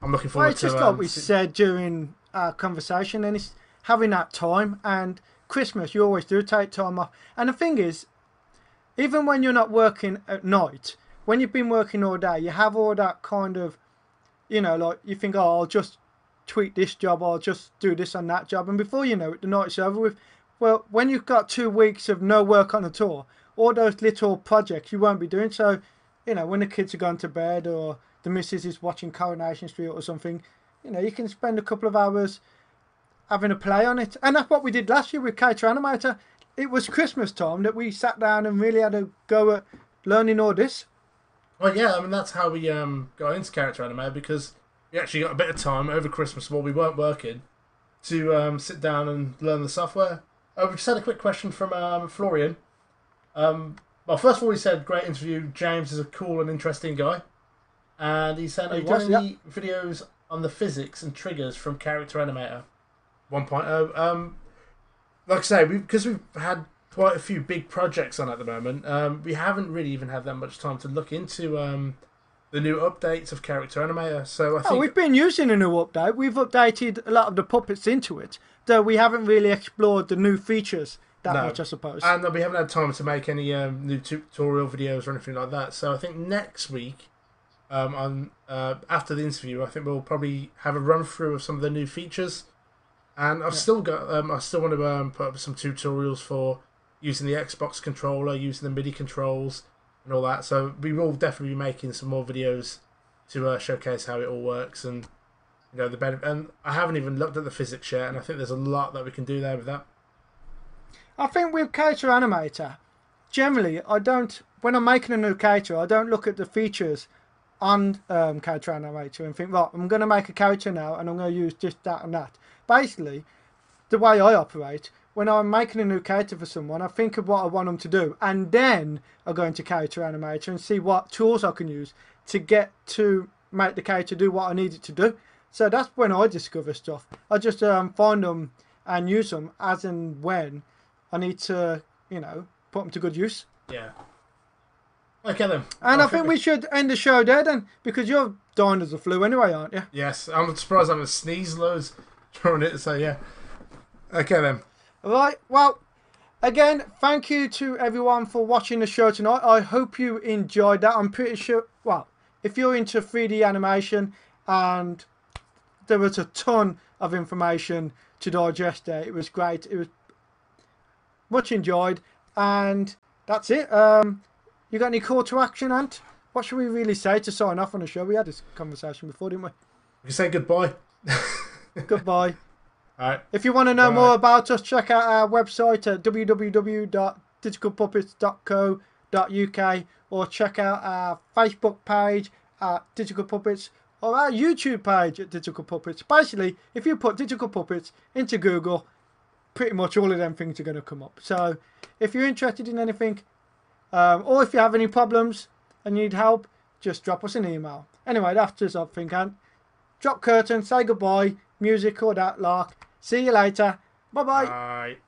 I'm looking forward to. It's just like we said during our conversation, and it's having that time. And Christmas, you always do take time off. And the thing is, even when you're not working at night, when you've been working all day, you have all that kind of, like you think, oh, I'll just tweak this job, or I'll just do this on that job, and before you know it, the night's over with. Well, when you've got 2 weeks of no work on at all those little projects you won't be doing. So, when the kids are gone to bed or the missus is watching Coronation Street or something, you can spend a couple of hours having a play on it. And that's what we did last year with Character Animator. It was Christmas time that we sat down and really had a go at learning all this. Well, yeah, I mean, that's how we got into Character Animator, because we actually got a bit of time over Christmas while we weren't working to sit down and learn the software. We just had a quick question from Florian. Well, first of all, he said, great interview. James is a cool and interesting guy. And he said, are you doing any videos on the physics and triggers from Character Animator 1.0? Like I say, because we've had quite a few big projects on at the moment, we haven't really even had that much time to look into the new updates of Character Animator. So I think we've been using a new update. We've updated a lot of the puppets into it, though we haven't really explored the new features that much, I suppose. And we haven't had time to make any new tutorial videos or anything like that. So I think next week, after the interview, I think we'll probably have a run through of some of the new features. And I've still got, I still want to put up some tutorials for using the Xbox controller, using the MIDI controls, and all that. So we will definitely be making some more videos to showcase how it all works and the benefit. And I haven't even looked at the physics yet, and I think there's a lot that we can do there with that. I think with Character Animator, generally, when I'm making a new character, I don't look at the features on Character Animator and think, right, I'm going to make a character now and I'm going to use just that and that. Basically, the way I operate, when I'm making a new character for someone, I think of what I want them to do, and then I go into Character Animator and see what tools I can use to make the character do what I need it to do. So that's when I discover stuff. I just find them and use them as and when I need to, put them to good use. Yeah. Okay then. And I think we should end the show there then, because you're dying as a flu anyway, aren't you? Yes, I'm surprised I haven't sneezed loads during it, so yeah. Okay then. Right, well, again, thank you to everyone for watching the show tonight. I hope you enjoyed that. I'm pretty sure, well, if you're into 3D animation, and there was a ton of information to digest there. It was great. It was much enjoyed, and that's it. You got any call to action, Ant? What should we really say to sign off on the show? We had this conversation before, didn't we? You say goodbye. Goodbye. All right. If you want to know more about us, check out our website at www.digitalpuppets.co.uk, or check out our Facebook page at Digital Puppets, or our YouTube page at Digital Puppets. Basically, if you put Digital Puppets into Google, pretty much all of them things are going to come up. So if you're interested in anything, or if you have any problems and need help, just drop us an email. Anyway, that's just I think, Ant. Drop curtain, say goodbye, music or that lark. See you later. Bye-bye. Bye.